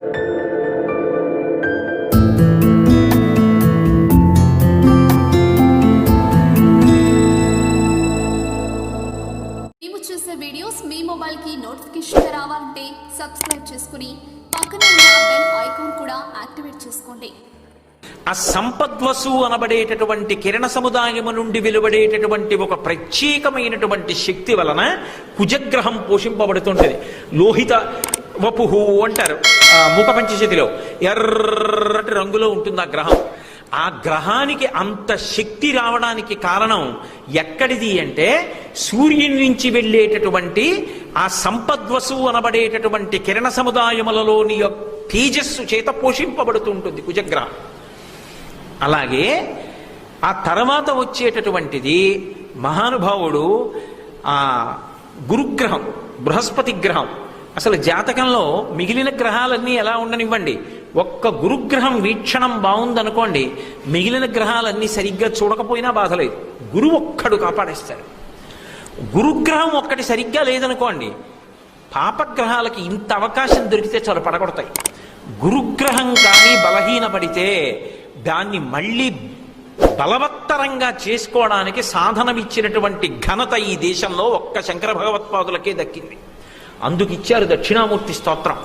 మేము చేసే వీడియోస్ మీ మొబైల్కి నోటిఫికేషన్ రావాలంటే సబ్స్క్రైబ్ చేసుకుని పక్కన ఉన్న బెల్ ఐకాన్ కూడా యాక్టివేట్ చేసుకోండి. ఆ సంపద్వసు అనబడేటటువంటి కిరణ సముదాయము నుండి వెలువడేటటువంటి ఒక ప్రత్యేకమైనటువంటి శక్తి వలన కుజగ్రహం పోషింపబడుతుంటది. లోహిత వపుహు అంటారు మూక పంచశతిలో, ఎర్రటి రంగులో ఉంటుంది ఆ గ్రహం. ఆ గ్రహానికి అంత శక్తి రావడానికి కారణం ఎక్కడిది అంటే సూర్యుని నుంచి వెళ్ళేటటువంటి ఆ సంపద్వసు అనబడేటటువంటి కిరణ సముదాయములలోని తేజస్సు చేత పోషింపబడుతుంటుంది కుజగ్రహం. అలాగే ఆ తర్వాత వచ్చేటటువంటిది మహానుభావుడు ఆ గురుగ్రహం, బృహస్పతి గ్రహం. అసలు జాతకంలో మిగిలిన గ్రహాలన్నీ ఎలా ఉండనివ్వండి, ఒక్క గురుగ్రహం వీక్షణం బాగుందనుకోండి, మిగిలిన గ్రహాలన్నీ సరిగ్గా చూడకపోయినా బాధలేదు, గురువు ఒక్కడు కాపాడేస్తాడు. గురుగ్రహం ఒక్కటి సరిగ్గా లేదనుకోండి, పాపగ్రహాలకి ఇంత అవకాశం దొరికితే చాలా పడగొడతాయి. గురుగ్రహం కానీ బలహీనపడితే దాన్ని మళ్ళీ బలవత్తరంగా చేసుకోవడానికి సాధనమిచ్చినటువంటి ఘనత ఈ దేశంలో ఒక్క శంకర భగవత్పాదులకే దక్కింది. అందుకు ఇచ్చారు దక్షిణామూర్తి స్తోత్రం.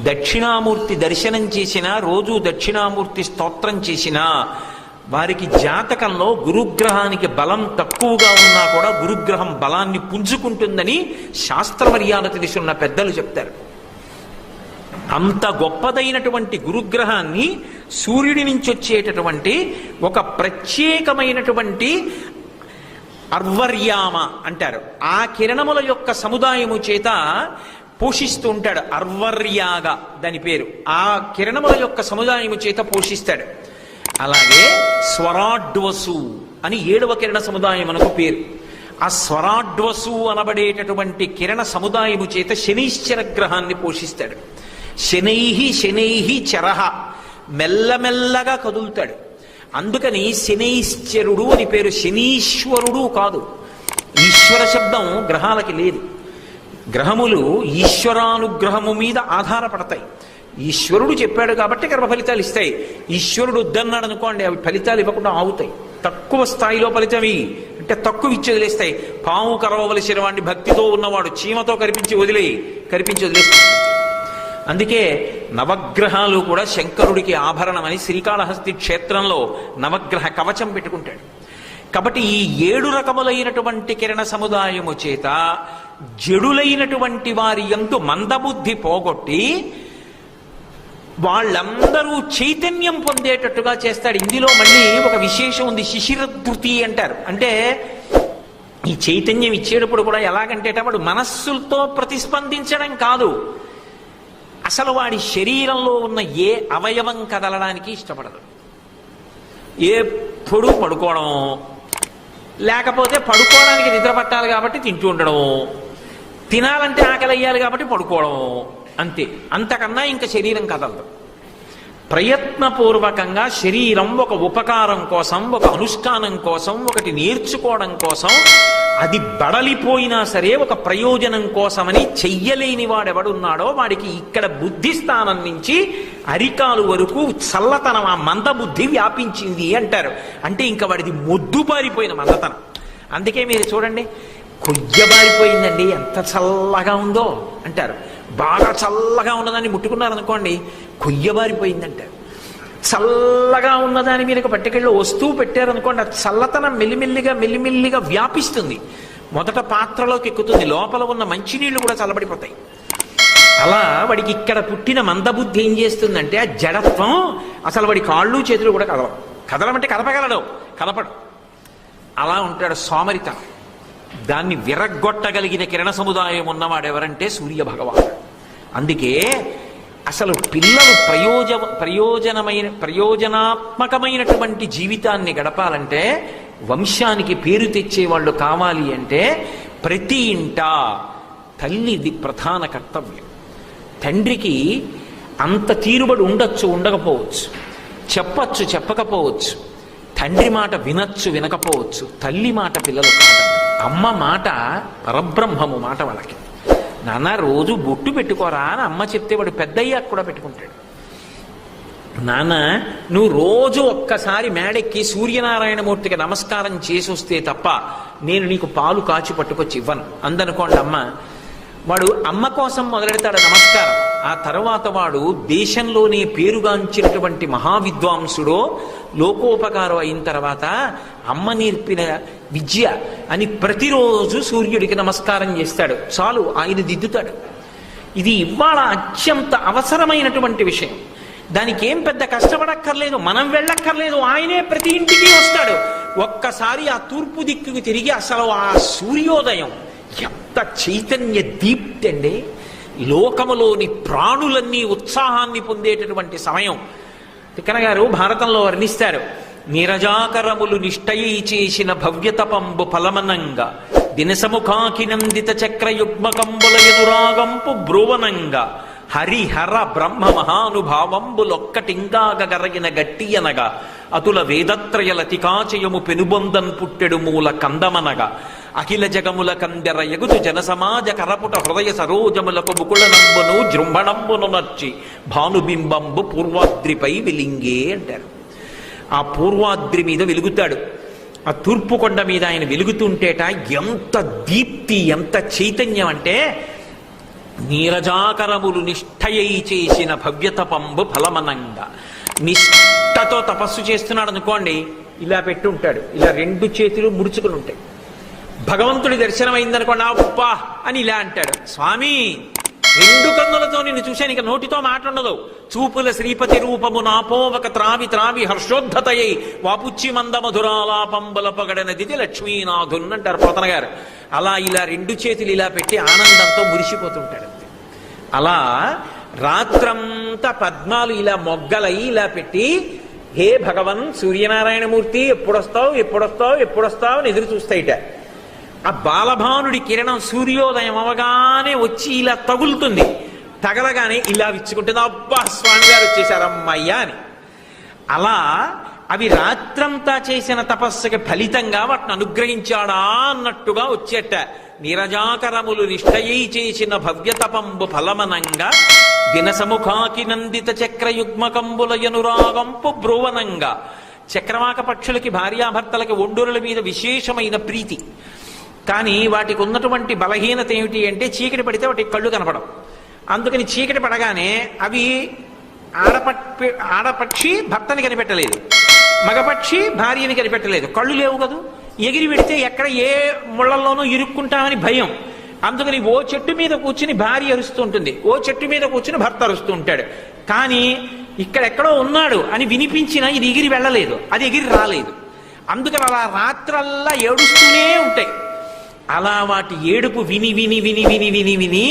దక్షిణామూర్తి దర్శనం చేసినా, రోజు దక్షిణామూర్తి స్తోత్రం చేసినా వారికి జాతకంలో గురుగ్రహానికి బలం తక్కువగా ఉన్నా కూడా గురుగ్రహం బలాన్ని పుంజుకుంటుందని శాస్త్ర మర్యాద తెలుసున్న పెద్దలు చెప్తారు. అంత గొప్పదైనటువంటి గురుగ్రహాన్ని సూర్యుడి నుంచి వచ్చేటటువంటి ఒక ప్రత్యేకమైనటువంటి అర్వర్యామ అంటారు, ఆ కిరణముల యొక్క సముదాయము చేత పోషిస్తూ ఉంటాడు. అర్వర్యాగా దాని పేరు. ఆ కిరణముల యొక్క సముదాయము చేత పోషిస్తాడు. అలాగే స్వరాడ్వసు అని 7వ కిరణ సముదాయమునకు పేరు. ఆ స్వరాడ్వసు అనబడేటటువంటి కిరణ సముదాయము చేత శనీశ్చర గ్రహాన్ని పోషిస్తాడు. శనైహి చరహ, మెల్లమెల్లగా కదులుతాడు. అందుకని శనైశ్చరుడు అని పేరు. శనీశ్వరుడు కాదు. ఈశ్వర శబ్దం గ్రహాలకి లేదు. గ్రహములు ఈశ్వరానుగ్రహము మీద ఆధారపడతాయి. ఈశ్వరుడు చెప్పాడు కాబట్టి కర్మ ఫలితాలు ఇస్తాయి. ఈశ్వరుడు వద్దన్నాడు అనుకోండి, అవి ఫలితాలు ఇవ్వకుండా ఆగుతాయి. తక్కువ స్థాయిలో ఫలితమి అంటే తక్కువ ఇచ్చి వదిలేస్తాయి. పాము కరవవలసిన వాడిని భక్తితో ఉన్నవాడు చీమతో కరిపించి వదిలేస్తాడు. అందుకే నవగ్రహాలు కూడా శంకరుడికి ఆభరణమని శ్రీకాళహస్తి క్షేత్రంలో నవగ్రహ కవచం పెట్టుకుంటాడు. కాబట్టి ఈ 7 రకములైనటువంటి కిరణ సముదాయము చేత జడులైనటువంటి వారి యందు మందబుద్ధి పోగొట్టి వాళ్ళందరూ చైతన్యం పొందేటట్టుగా చేస్తాడు. ఇందులో మళ్ళీ ఒక విశేషం ఉంది, శిశిరధృతి అంటారు. అంటే ఈ చైతన్యం ఇచ్చేటప్పుడు కూడా ఎలాగంటే వాడు మనస్సులతో ప్రతిస్పందించడం కాదు, అసలు వాడి శరీరంలో ఉన్న ఏ అవయవం కదలడానికి ఇష్టపడదు. ఎప్పుడు పడుకోవడం, లేకపోతే పడుకోవడానికి నిద్ర పట్టాలి కాబట్టి తింటూ ఉండడం, తినాలంటే ఆకలి అయ్యాలి కాబట్టి పడుకోవడం, అంతే. అంతకన్నా ఇంకా శరీరం కదలదు. ప్రయత్నపూర్వకంగా శరీరం ఒక ఉపకారం కోసం, ఒక అనుష్ఠానం కోసం, ఒకటి నేర్చుకోవడం కోసం, అది బడలిపోయినా సరే ఒక ప్రయోజనం కోసమని చెయ్యలేని వాడెవడున్నాడో వాడికి ఇక్కడ బుద్ధి స్థానం నుంచి అరికాలు వరకు చల్లతనం, ఆ మందబుద్ధి వ్యాపించింది అంటారు. అంటే ఇంకా వాడిది మొద్దుబారిపోయిన మందతనం. అందుకే మీరు చూడండి, కొయ్యబారిపోయిందండి, ఎంత చల్లగా ఉందో అంటారు. బాగా చల్లగా ఉన్నదాన్ని ముట్టుకున్నారనుకోండి, కొయ్యబారిపోయిందంటారు. చల్లగా ఉన్నదాని మీద పట్టుకెళ్ళి వస్తువు పెట్టారనుకోండి, ఆ చల్లతనం మెల్లిమెల్లిగా వ్యాపిస్తుంది. మొదట పాత్రలోకి ఎక్కుతుంది, లోపల ఉన్న మంచినీళ్లు కూడా చల్లబడిపోతాయి. అలా వాడికి ఇక్కడ పుట్టిన మందబుద్ధి ఏం చేస్తుందంటే ఆ జడత్వం అసలు వాడి కాళ్ళు చేతులు కూడా కదలమంటే కదపడు. అలా ఉంటాడు సోమరితనం. దాన్ని విరగ్గొట్టగలిగిన కిరణ సముదాయం ఉన్నవాడెవరంటే సూర్య భగవానుడు. అందుకే అసలు పిల్లలు ప్రయోజనాత్మకమైనటువంటి జీవితాన్ని గడపాలంటే, వంశానికి పేరు తెచ్చేవాళ్ళు కావాలి అంటే ప్రతి ఇంట తల్లిది ప్రధాన కర్తవ్యం. తండ్రికి అంత తీరుబడి ఉండొచ్చు, ఉండకపోవచ్చు, చెప్పచ్చు, చెప్పకపోవచ్చు, తండ్రి మాట వినొచ్చు, వినకపోవచ్చు, తల్లి మాట పిల్లలు కాదు. అమ్మ మాట పరబ్రహ్మము మాట వాళ్ళకి. నాన్న రోజు బొట్టు పెట్టుకోరా అని అమ్మ చెప్తే వాడు పెద్దయ్యాక కూడా పెట్టుకుంటాడు. నాన్న నువ్వు రోజు ఒక్కసారి మేడెక్కి సూర్యనారాయణమూర్తికి నమస్కారం చేసి వస్తే తప్ప నేను నీకు పాలు కాచి పట్టుకొచ్చి ఇవ్వను అందనుకోండి అమ్మ. వాడు అమ్మ కోసం మొదలెడతాడు నమస్కారం. ఆ తర్వాత వాడు దేశంలోనే పేరుగాంచినటువంటి మహావిద్వాంసుడో లోకోపకారం అయిన తర్వాత అమ్మ నేర్పిన విద్య అని ప్రతిరోజు సూర్యుడికి నమస్కారం చేస్తాడు. చాలు, ఆయన దిద్దుతాడు. ఇది ఇవాళ అత్యంత అవసరమైనటువంటి విషయం. దానికి ఏం పెద్ద కష్టపడక్కర్లేదు, మనం వెళ్ళక్కర్లేదు, ఆయనే ప్రతి ఇంటికి వస్తాడు. ఒక్కసారి ఆ తూర్పు దిక్కుకి తిరిగి అసలు ఆ సూర్యోదయం ఎంత చైతన్య దీప్తి అండి. లోకములోని ప్రాణులన్నీ ఉత్సాహాన్ని పొందేటటువంటి సమయం. తిక్కన గారు భారతంలో వర్ణిస్తారు, నీరజాకరములు నిష్టయీ చేసిన భవ్యతపంబు ఫలమనంగా దినసముఖాకినందిత చక్రయుగ్మకంబుల ఎదురాగంపు బ్రువనంగా హరిహర బ్రహ్మ మహానుభావంబులొక్కటింగాగరగిన గట్టియనగా అతుల వేదత్రయలతికాచయము పెనుబొందన్ పుట్టెడు మూల కందమనగా అఖిల జగముల కందెర ఎగుతు జనసమాజ కరపుట హృదయ సరోజములకు ముకుళనంబును జృంభణంబును నర్చి భానుబింబంబు పూర్వాద్రిపై వెలింగే అంటారు. ఆ పూర్వాద్రి మీద వెలుగుతాడు. ఆ తూర్పు కొండ మీద ఆయన వెలుగుతుంటేట ఎంత దీప్తి, ఎంత చైతన్యం అంటే నీరజాకరములు నిష్ఠయై చేసిన భవ్యతపంబు ఫలమనంగా. నిష్ఠతో తపస్సు చేస్తున్నాడు అనుకోండి, ఇలా పెట్టుంటాడు, ఇలా రెండు చేతులు ముడుచుకుని ఉంటాయి. భగవంతుడి దర్శనం అయిందనుకోండి, అప్పా అని ఇలా అంటాడు, స్వామి రెండు కన్నులతో నిన్ను చూశాను, ఇక నోటితో మాట ఉండదు. చూపుల శ్రీపతి రూపము నాపోవక త్రావి త్రావి హర్షోద్ధతయై వాపుచ్చి మంద మధురాలాపంబుల పగడనదిది లక్ష్మీనాథున్ అంటారు పోతన గారు. అలా ఇలా రెండు చేతులు ఇలా పెట్టి ఆనందంతో మురిసిపోతుంటాడు. అలా రాత్రంతా పద్మాలు ఇలా మొగ్గలై ఇలా పెట్టి, హే భగవన్ సూర్యనారాయణమూర్తి ఎప్పుడొస్తావు ఎప్పుడొస్తావు ఎప్పుడొస్తావు అని ఎదురు చూస్తాయిట. ఆ బాలభానుడి కిరణం సూర్యోదయం అవగానే వచ్చి ఇలా తగులుతుంది. తగలగానే ఇలా విచ్చుకుంటుంది, అబ్బా స్వామి గారు వచ్చేసారమ్మయ్యా అని. అలా అవి రాత్రంతా చేసిన తపస్సుకి ఫలితంగా వాటిని అనుగ్రహించాడా అన్నట్టుగా వచ్చేట. నీరజాకరములు నిష్టయై చేసిన భవ్యతపంబు ఫలమనంగా దినసముఖాకి నందిత చక్రయుగ్మకంబుల యనురాగంపు బ్రువనంగా. చక్రవాక పక్షులకి భార్యాభర్తలకి ఒండూరుల మీద విశేషమైన ప్రీతి. కానీ వాటికి ఉన్నటువంటి బలహీనత ఏమిటి అంటే చీకటి పడితే వాటికి కళ్ళు కనపడవు. అందుకని చీకటి పడగానే అవి ఆడపక్షి భర్తని కనిపెట్టలేదు, మగపక్షి భార్యని కనిపెట్టలేదు, కళ్ళు లేవు కదా. ఎగిరి పెడితే ఎక్కడ ఏ ముళ్ళల్లోనూ ఇరుక్కుంటామని భయం. అందుకని ఓ చెట్టు మీద కూర్చుని భార్య అరుస్తూ ఉంటుంది, ఓ చెట్టు మీద కూర్చుని భర్త అరుస్తూ ఉంటాడు. కానీ ఇక్కడెక్కడో ఉన్నాడు అని వినిపించినా ఇది ఎగిరి వెళ్ళలేదు, అది ఎగిరి రాలేదు. అందుకని అలా రాత్రల్లా ఏడుస్తూనే ఉంటాయి. అలా వాటి ఏడుపు విని విని విని విని విని విని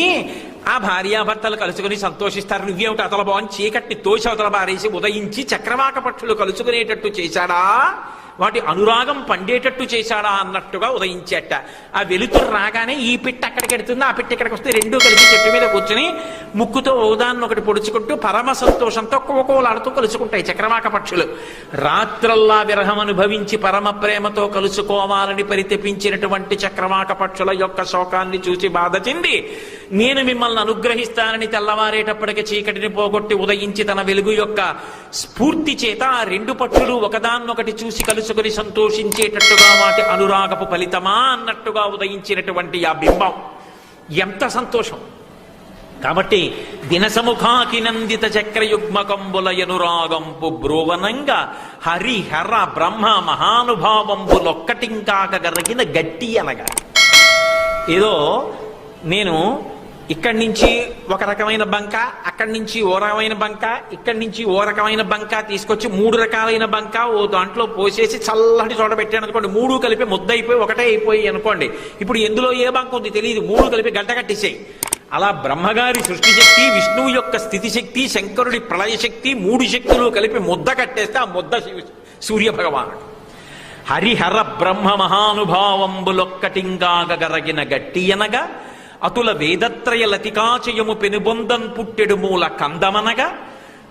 ఆ భార్యాభర్తలు కలుసుకుని సంతోషిస్తారు. నువ్వేమిటి అతల బాగుని చీకటిని తోసి అవతల బారేసి ఉదయించి చక్రవాక పక్షులు కలుసుకునేటట్టు చేశాడా, వాటి అనురాగం పండేటట్టు చేశాడా అన్నట్టుగా ఉదయించేట. ఆ వెలుతురు రాగానే ఈ పిట్ట అక్కడికి ఎడుతుంది, ఆ పిట్ట ఇక్కడికి వస్తే రెండూ కలిసి చెట్టు మీద కూర్చుని ముక్కుతో ఓదాన్ని ఒకటి పొడుచుకుంటూ పరమ సంతోషంతో కోకోలాడుతూ కలుసుకుంటాయి చక్రవాక పక్షులు. రాత్రల్లా విరహం అనుభవించి పరమ ప్రేమతో కలుసుకోవాలని పరితపించినటువంటి చక్రవాక పక్షుల యొక్క శోకాన్ని చూసి బాధ చెంది, నేను మిమ్మల్ని అనుగ్రహిస్తానని తెల్లవారేటప్పటికి చీకటిని పోగొట్టి ఉదయించి తన వెలుగు యొక్క స్ఫూర్తి చేత ఆ రెండు పక్షులు ఒకదాన్నొకటి చూసి కలుసుకుని సంతోషించేటట్టుగా వాటి అనురాగపు ఫలితమా అన్నట్టుగా ఉదయించినటువంటి ఆ బింబం ఎంత సంతోషం. కాబట్టి దినసముఖాకి నందిత చక్రయుగ్మకంబుల యనురాగంపు బ్రువనంగా హరిహర బ్రహ్మ మహానుభావంబులొక్కటింకాక గరిగిన గట్టి అనగా. ఏదో నేను ఇక్కడి నుంచి ఒక రకమైన బంక, అక్కడి నుంచి ఓ రకమైన బంక, ఇక్కడి నుంచి ఓ రకమైన బంక తీసుకొచ్చి 3 రకాలైన బంక ఓ దాంట్లో పోసేసి చల్లటి చోట పెట్టాను అనుకోండి, 3 కలిపి ముద్దయిపోయి ఒకటే అయిపోయి అనుకోండి. ఇప్పుడు ఎందులో ఏ బంక ఉంది తెలియదు, 3 కలిపి గంట కట్టేసాయి. అలా బ్రహ్మగారి సృష్టి శక్తి, విష్ణువు యొక్క స్థితి శక్తి, శంకరుడి ప్రళయ శక్తి 3 శక్తులు కలిపి ముద్ద కట్టేస్తే ఆ ముద్ద సూర్య భగవానుడు. హరిహర బ్రహ్మ మహానుభావంబులొక్కటింగాగ గరగిన గట్టి అనగా అతుల వేదత్రయ లతికాచయము పెనుబొందన్ పుట్టెడు మూల కందమనగా.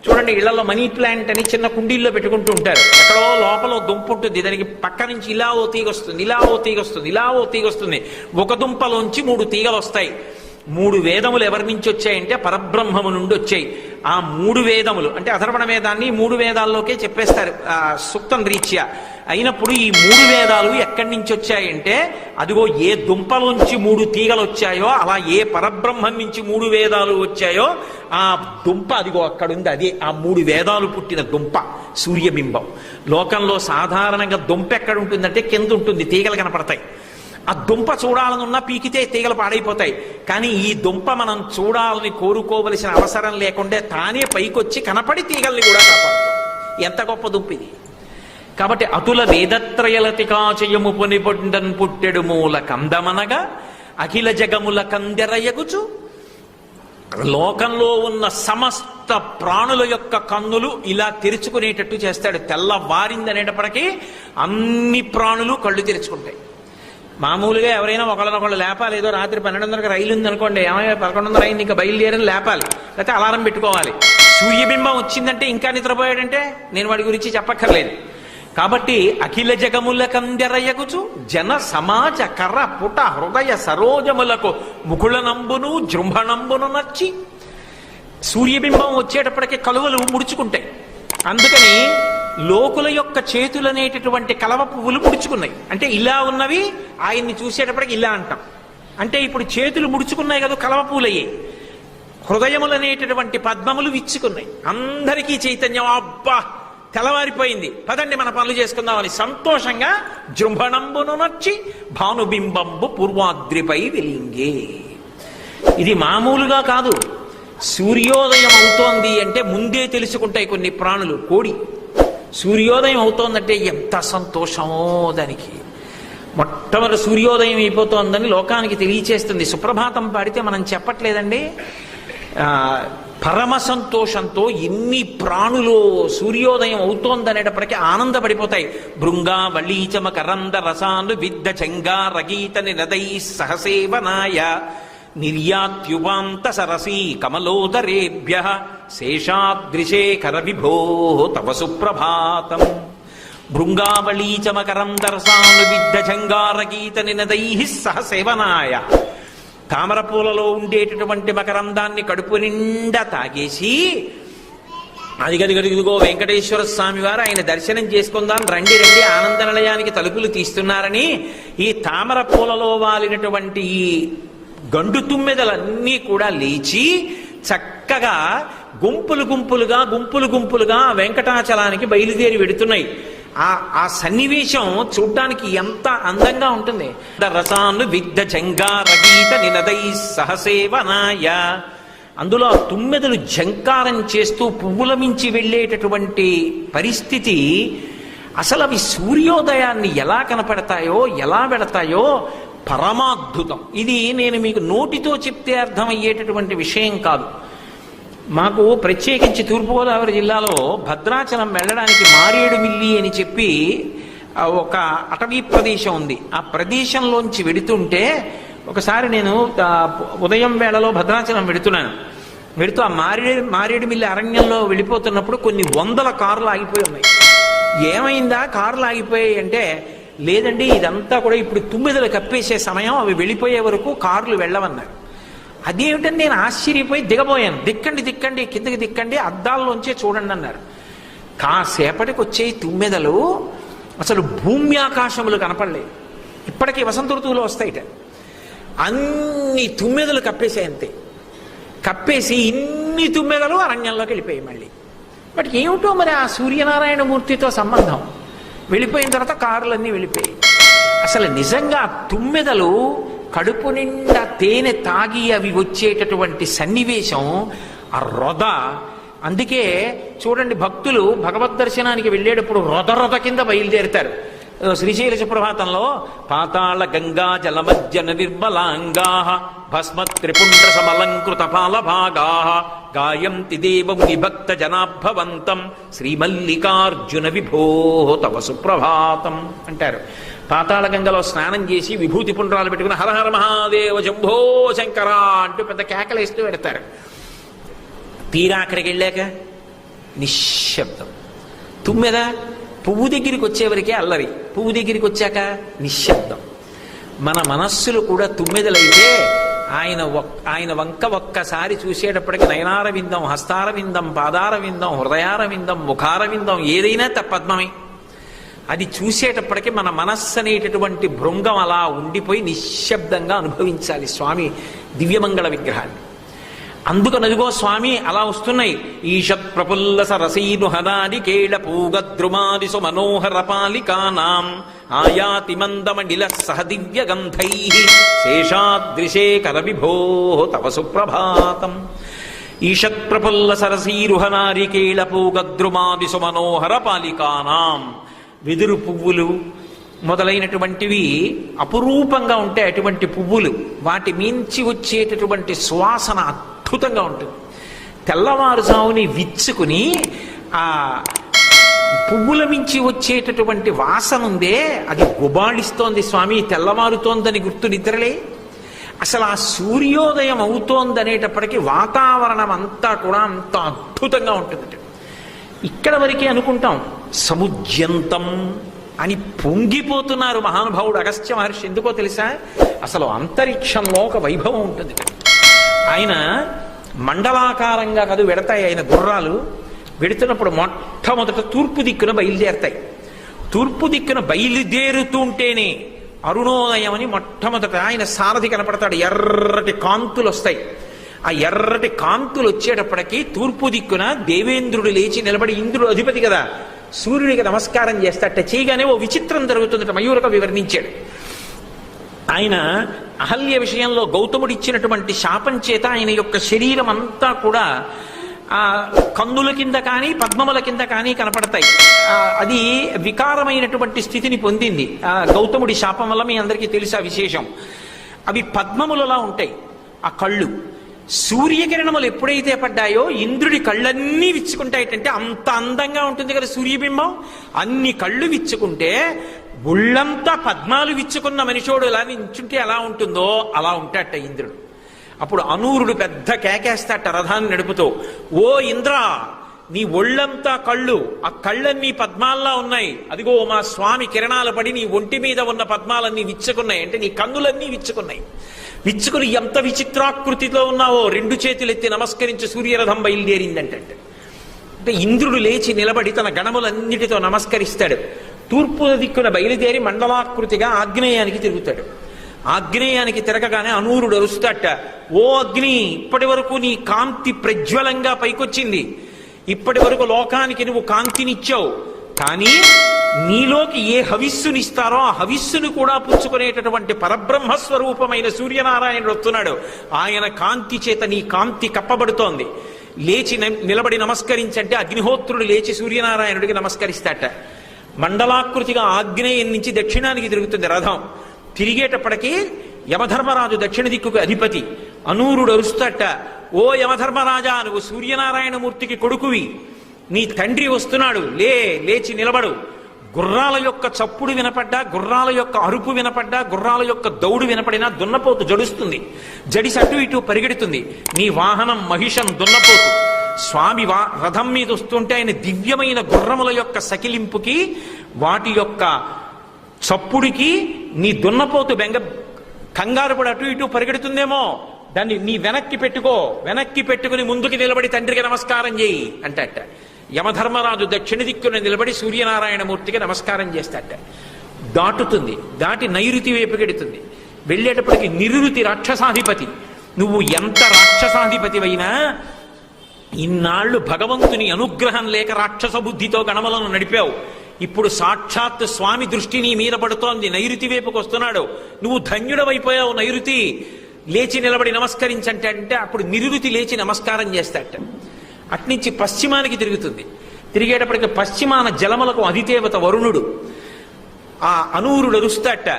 చూడండి, ఇళ్లలో మనీ ప్లాంట్ అని చిన్న కుండీల్లో పెట్టుకుంటూ ఉంటారు. ఎక్కడో లోపల దుంప ఉంటుంది, దానికి పక్క నుంచి ఇలా ఓ తీగ వస్తుంది, ఇలా ఓ తీగ వస్తుంది, ఇలా ఓ తీగ వస్తుంది. ఒక దుంపలోంచి 3 తీగలు వస్తాయి. 3 వేదములు ఎవరి నుంచి వచ్చాయంటే పరబ్రహ్మము నుండి వచ్చాయి. ఆ 3 వేదములు అంటే అథర్వణ వేదాన్ని 3 వేదాల్లోకే చెప్పేస్తారు సూక్తం రీత్యా. అయినప్పుడు ఈ 3 వేదాలు ఎక్కడి నుంచి వచ్చాయంటే అదిగో ఏ దుంపలోంచి 3 తీగలు వచ్చాయో, అలా ఏ పరబ్రహ్మం నుంచి 3 వేదాలు వచ్చాయో ఆ దుంప అదిగో అక్కడుంది. అదే ఆ 3 వేదాలు పుట్టిన దుంప సూర్యబింబం. లోకంలో సాధారణంగా దుంప ఎక్కడ ఉంటుందంటే కింద ఉంటుంది, తీగలు కనపడతాయి. ఆ దుంప చూడాలనున్నా పీకితే తీగలు పాడైపోతాయి. కానీ ఈ దుంప మనం చూడాలని కోరుకోవలసిన అవసరం లేకుండా తానే పైకొచ్చి కనపడి తీగల్ని కూడా కాపాడుతుంది. ఎంత గొప్ప దుంప ఇది! కాబట్టి అతుల వేదత్రయలతికాచయము పొనిపొండన్ పుట్టెడు మూల కందమనగా అఖిల జగముల కందెరయగుచు లోకంలో ఉన్న సమస్త ప్రాణుల యొక్క కన్నులు ఇలా తెరుచుకునేటట్టు చేస్తాడు. తెల్లవారింది అనేటప్పటికీ అన్ని ప్రాణులు కళ్ళు తెరుచుకుంటాయి. మామూలుగా ఎవరైనా ఒకళ్ళనొకళ్ళు లేపాలి. ఏదో రాత్రి 12:30 రైలు ఉంది అనుకోండి, ఏమైనా 11:30 అయింది ఇంకా బయలుదేరని లేపాలి, లేకపోతే అలారం పెట్టుకోవాలి. సూర్యబింబం వచ్చిందంటే ఇంకా నిద్రపోయాడంటే నేను వాడి గురించి చెప్పక్కర్లేదు. కాబట్టి అఖిల జగముల కందెరయగుచు జన సమాజ కర్ర పుట హృదయ సరోజములకు ముకుళనంబును జృంభణంబును నచ్చి సూర్యబింబం వచ్చేటప్పటికి కలువలు ముడుచుకుంటాయి. అందుకని లోకుల యొక్క చేతులనేటటువంటి కలవ పువ్వులు ముడుచుకున్నాయి. అంటే ఇలా ఉన్నవి ఆయన్ని చూసేటప్పటికి ఇలా అంటాం. అంటే ఇప్పుడు చేతులు ముడుచుకున్నాయి కదా, కలవ పువ్వులయ్యాయి. హృదయములనేటటువంటి పద్మములు విచ్చుకున్నాయి. అందరికీ చైతన్యం, అబ్బా తెల్లవారిపోయింది, పదండి మన పనులు చేసుకుందామని సంతోషంగా జృంభణంబును నచ్చి భానుబింబంబు పూర్వాద్రిపై వెలింగే. ఇది మామూలుగా కాదు. సూర్యోదయం అవుతోంది అంటే ముందే తెలుసుకుంటాయి కొన్ని ప్రాణులు. కోడి సూర్యోదయం అవుతోందంటే ఎంత సంతోషమో దానికి. మొట్టమొదటి సూర్యోదయం అయిపోతోందని లోకానికి తెలియచేస్తుంది. సుప్రభాతం పాడితే మనం చెప్పట్లేదండి, పరమ సంతోషంతో ఎన్ని ప్రాణులు సూర్యోదయం అవుతోందనేటప్పటికీ ఆనందపడిపోతాయి. భృంగా వళీచమ కరంద రసాను విద్ద చంగా రగీత నినదై సహసేవనాయ నిర్యాత్యువాంత సరసీ కమలోదరేభ్య శేషాద్రిశేఖర విభో తవ సుప్రభాతం. భృంగావళీచమకరందరసాను విద్ద చంగారగీత నినదై సహసేవనాయ. తామరపూలలో ఉండేటటువంటి మకరందాన్ని కడుపు నిండా తాగేసి అదిగదిగదిగో వెంకటేశ్వర స్వామి వారు ఆయన దర్శనం చేసుకుందాం రండి రండి ఆనంద నిలయానికి తలుపులు తీస్తున్నారని ఈ తామర పూలలో వాలినటువంటి ఈ గండు తుమ్మెదలన్నీ కూడా లేచి చక్కగా గుంపులు గుంపులుగా వెంకటాచలానికి బయలుదేరి వెడుతున్నాయి. ఆ సన్నివేశం చూడ్డానికి ఎంత అందంగా ఉంటుంది. రసాను విద్ద జంగారగీత నినదై సహసేవనాయ. అందులో ఆ తుమ్మెదలు జంకారం చేస్తూ పువ్వుల మించి వెళ్ళేటటువంటి పరిస్థితి, అసలు అవి సూర్యోదయాన్ని ఎలా కనపడతాయో ఎలా వెళతాయో పరమాద్భుతం. ఇది నేను మీకు నోటితో చెప్తే అర్థమయ్యేటటువంటి విషయం కాదు. మాకు ప్రత్యేకించి తూర్పుగోదావరి జిల్లాలో భద్రాచలం వెళ్ళడానికి మారేడుమిల్లి అని చెప్పి ఒక అటవీ ప్రదేశం ఉంది. ఆ ప్రదేశంలోంచి వెడుతుంటే ఒకసారి నేను ఉదయం వేళలో భద్రాచలం వెడుతూ ఆ మారేడుమిల్లి అరణ్యంలో వెళ్ళిపోతున్నప్పుడు కొన్ని వందల కార్లు ఆగిపోయి ఉన్నాయి. ఏమైందా కార్లు ఆగిపోయాయి అంటే, లేదండి ఇదంతా కూడా ఇప్పుడు తుమ్మెదలు కప్పేసే సమయం, అవి వెళ్ళిపోయే వరకు కార్లు వెళ్ళవన్నారు. అదేమిటని నేను ఆశ్చర్యపోయి దిగబోయాను. దిక్కండి కిందకి దిక్కండి, అద్దాల్లోంచే చూడండి అన్నారు. కాసేపటికి వచ్చే తుమ్మెదలు అసలు భూమి ఆకాశములు కనపడలేదు. ఇప్పటికీ వసంత ఋతువులో వస్తాయిట. అన్ని తుమ్మెదలు కప్పేసాయి అంతే. కప్పేసి ఇన్ని తుమ్మెదలు అరణ్యంలోకి వెళ్ళిపోయాయి మళ్ళీ. బట్ ఏమిటో మరి ఆ సూర్యనారాయణ మూర్తితో సంబంధం. వెళ్ళిపోయిన తర్వాత కారులన్నీ వెళ్ళిపోయాయి. అసలు నిజంగా తుమ్మెదలు కడుపు నిండా తేనె తాగి అవి వచ్చేటటువంటి సన్నివేశం ఆ రొద. అందుకే చూడండి, భక్తులు భగవద్ దర్శనానికి వెళ్ళేటప్పుడు రొద కింద బయలుదేరుతారు. శ్రీశైల సుప్రభాతంలో పాతాళ గంగా జలమజ్జన నిర్మలాంగా భస్మ త్రిపుండ్ర సమలంకృత పాలభాగా గాయంతి దేవం విభక్త జనాభవంతం శ్రీమల్లికార్జున విభో తవ సుప్రభాతం అంటారు. పాతాళ గంగలో స్నానం చేసి విభూతి పుండ్రాలు పెట్టుకుని హర హర మహాదేవ జంభో శంకర అంటూ పెద్ద కేకలేస్తూ పెడతారు. తీరా అక్కడికి వెళ్ళాక నిశ్శబ్దం. తుమ్మెద పువ్వు దగ్గరికి వచ్చేవరకే అల్లరి, పువ్వు దగ్గరికి వచ్చాక నిశ్శబ్దం. మన మనస్సులు కూడా తుమ్మెదలైతే ఆయన వంక ఒక్కసారి చూసేటప్పటికి నయనారవిందం, హస్తారవిందం, పాదారవిందం, హృదయారవిందం, ముఖారవిందం ఏదైనా పద్మమే. అది చూసేటప్పటికి మన మనస్సు అనేటటువంటి భృంగం అలా ఉండిపోయి నిశ్శబ్దంగా అనుభవించాలి స్వామి దివ్యమంగళ విగ్రహాన్ని. అందుకనదిగో స్వామి అలా వస్తున్నాయి. ఈషత్ ప్రఫుల్లస రసీనుహనాది కేళ పూగద్రుమాదిసు మనోహర పాలికానాం ఆయాతి మందమనిల సహ దివ్య గంధై శేషాదృశేఖర విభో తవ సుప్రభాతం. ఈషత్ ప్రఫుల్లస రసీరుహనాది కేళ పూగద్రుమాదిసు మనోహర పాలికానాం. వెదురు పువ్వులు మొదలైనటువంటివి అపురూపంగా ఉంటాయి. అటువంటి పువ్వులు వాటి మించి వచ్చేటటువంటి సువాసన అద్భుతంగా ఉంటుంది. తెల్లవారుజాముని విచ్చుకుని ఆ పువ్వుల మించి వచ్చేటటువంటి వాసన ఉందే అది గుబాళిస్తోంది స్వామి. తెల్లవారుతోందని గుర్తు నిద్రలే. అసలు ఆ సూర్యోదయం అవుతోందనేటప్పటికీ వాతావరణం అంతా కూడా అంత అద్భుతంగా ఉంటుంది. ఇక్కడ వరకే అనుకుంటాం సముద్యంతం అని పొంగిపోతున్నారు మహానుభావుడు అగస్త్య మహర్షి. ఎందుకో తెలుసా? అసలు అంతరిక్షంలో ఒక వైభవం ఉంటుంది. ఆయన మండలాకారంగా కాదు వెడతాయి ఆయన గుర్రాలు. వెడుతున్నప్పుడు మొట్టమొదట తూర్పు దిక్కున బయలుదేరతాయి. తూర్పు దిక్కున బయలుదేరుతుంటేనే అరుణోదయం అని మొట్టమొదట ఆయన సారథి కనపడతాడు. ఎర్రటి కాంతులు వస్తాయి. ఆ ఎర్రటి కాంతులు వచ్చేటప్పటికీ తూర్పు దిక్కున దేవేంద్రుడు లేచి నిలబడి, ఇంద్రుడు అధిపతి కదా, సూర్యుడికి నమస్కారం చేస్తాట. చేయగానే ఓ విచిత్రం జరుగుతుందట. మయూరక వివరించాడు. ఆయన అహల్య విషయంలో గౌతముడు ఇచ్చినటువంటి శాపం చేత ఆయన యొక్క శరీరం అంతా కూడా ఆ కందుల కింద కానీ పద్మముల కింద కానీ కనపడతాయి. అది వికారమైనటువంటి స్థితిని పొందింది ఆ గౌతముడి శాపం వల్ల. మీ అందరికీ తెలుసు ఆ విశేషం. అవి పద్మములలా ఉంటాయి ఆ కళ్ళు. సూర్యకిరణములు ఎప్పుడైతే పడ్డాయో ఇంద్రుడి కళ్ళన్నీ విచ్చుకుంటాయిటంటే అంత అందంగా ఉంటుంది కదా సూర్యబింబం. అన్ని కళ్ళు విచ్చుకుంటే ఒళ్ళంతా పద్మాలు విచ్చుకున్న మనిషోడు ఎలా నించుంటే ఎలా ఉంటుందో అలా ఉంటాట ఇంద్రుడు. అప్పుడు అనూరుడు పెద్ద కేకేస్తాట రథాన్ని నడుపుతూ, ఓ ఇంద్ర, నీ ఒళ్ళంతా కళ్ళు, ఆ కళ్ళన్నీ పద్మాల్లా ఉన్నాయి. అదిగో మా స్వామి కిరణాలు పడి నీ ఒంటి మీద ఉన్న పద్మాలన్నీ విచ్చుకున్నాయి. అంటే నీ కన్నులన్నీ విచ్చుకున్నాయి. విచ్చుకుని ఎంత విచిత్రాకృతితో ఉన్నావో రెండు చేతులు ఎత్తి నమస్కరించి సూర్యరథం బయలుదేరిందంటే. అంటే ఇంద్రుడు లేచి నిలబడి తన గణములన్నిటితో నమస్కరిస్తాడు. తూర్పు దిక్కున బయలుదేరి మండలాకృతిగా ఆగ్నేయానికి తిరుగుతాడు. ఆగ్నేయానికి తిరగగానే అనూరుడు అరుస్తాట, ఓ అగ్ని, ఇప్పటి వరకు నీ కాంతి ప్రజ్వలంగా పైకొచ్చింది. ఇప్పటి వరకు లోకానికి నువ్వు కాంతినిచ్చావు. కానీ నీలోకి ఏ హవిస్సునిస్తారో ఆ హవిస్సును కూడా పుచ్చుకునేటటువంటి పరబ్రహ్మస్వరూపమైన సూర్యనారాయణుడు వస్తున్నాడు. ఆయన కాంతి చేత నీ కాంతి కప్పబడుతోంది. లేచి నిలబడి నమస్కరించంటే అగ్నిహోత్రుడు లేచి సూర్యనారాయణుడికి నమస్కరిస్తాట. మండలాకృతిగా ఆగ్నేయం నుంచి దక్షిణానికి తిరుగుతుంది రథం. తిరిగేటప్పటికీ యమధర్మరాజు దక్షిణ దిక్కుకు అధిపతి. అనూరుడు అరుస్తాట, ఓ యమధర్మరాజా, నువ్వు సూర్యనారాయణమూర్తికి కొడుకువి, నీ తండ్రి వస్తున్నాడు, లేచి నిలబడు. గుర్రాల యొక్క చప్పుడు వినపడ్డా, గుర్రాల యొక్క అరుపు వినపడ్డా, గుర్రాల యొక్క దౌడు వినపడినా దున్నపోతు జడుస్తుంది. జడిసి అటు ఇటు పరిగెడుతుంది. నీ వాహనం మహిషం దున్నపోతు. స్వామి రథం మీద వస్తుంటే ఆయన దివ్యమైన గుర్రముల యొక్క సకిలింపుకి, వాటి యొక్క చప్పుడికి నీ దున్నపోతు కంగారు పడి అటు ఇటు పరిగెడుతుందేమో, దాన్ని నీ వెనక్కి పెట్టుకో, వెనక్కి పెట్టుకుని ముందుకి నిలబడి తండ్రికి నమస్కారం చేయి అంటట. యమధర్మరాజు దక్షిణ దిక్కున నిలబడి సూర్యనారాయణమూర్తికి నమస్కారం చేస్తాట. దాటుతుంది. దాటి నైరుతి వైపు గెడుతుంది. వెళ్ళేటప్పటికి నిరుతి రాక్షసాధిపతి. నువ్వు ఎంత రాక్షసాధిపతివైనా ఇన్నాళ్లు భగవంతుని అనుగ్రహం లేక రాక్షస బుద్ధితో గణములను నడిపావు. ఇప్పుడు సాక్షాత్ స్వామి దృష్టి నీ మీద పడుతోంది. నైరుతి వైపుకు వస్తున్నాడు. నువ్వు ధన్యుడవైపోయావు. నైరుతి లేచి నిలబడి నమస్కరించంటే అప్పుడు నిరుతి లేచి నమస్కారం చేస్తాట. అట్నుంచి పశ్చిమానికి తిరుగుతుంది. తిరిగేటప్పటికి పశ్చిమాన జలములకు అధిదేవత వరుణుడు. ఆ అనూరుడు అరుస్తాట,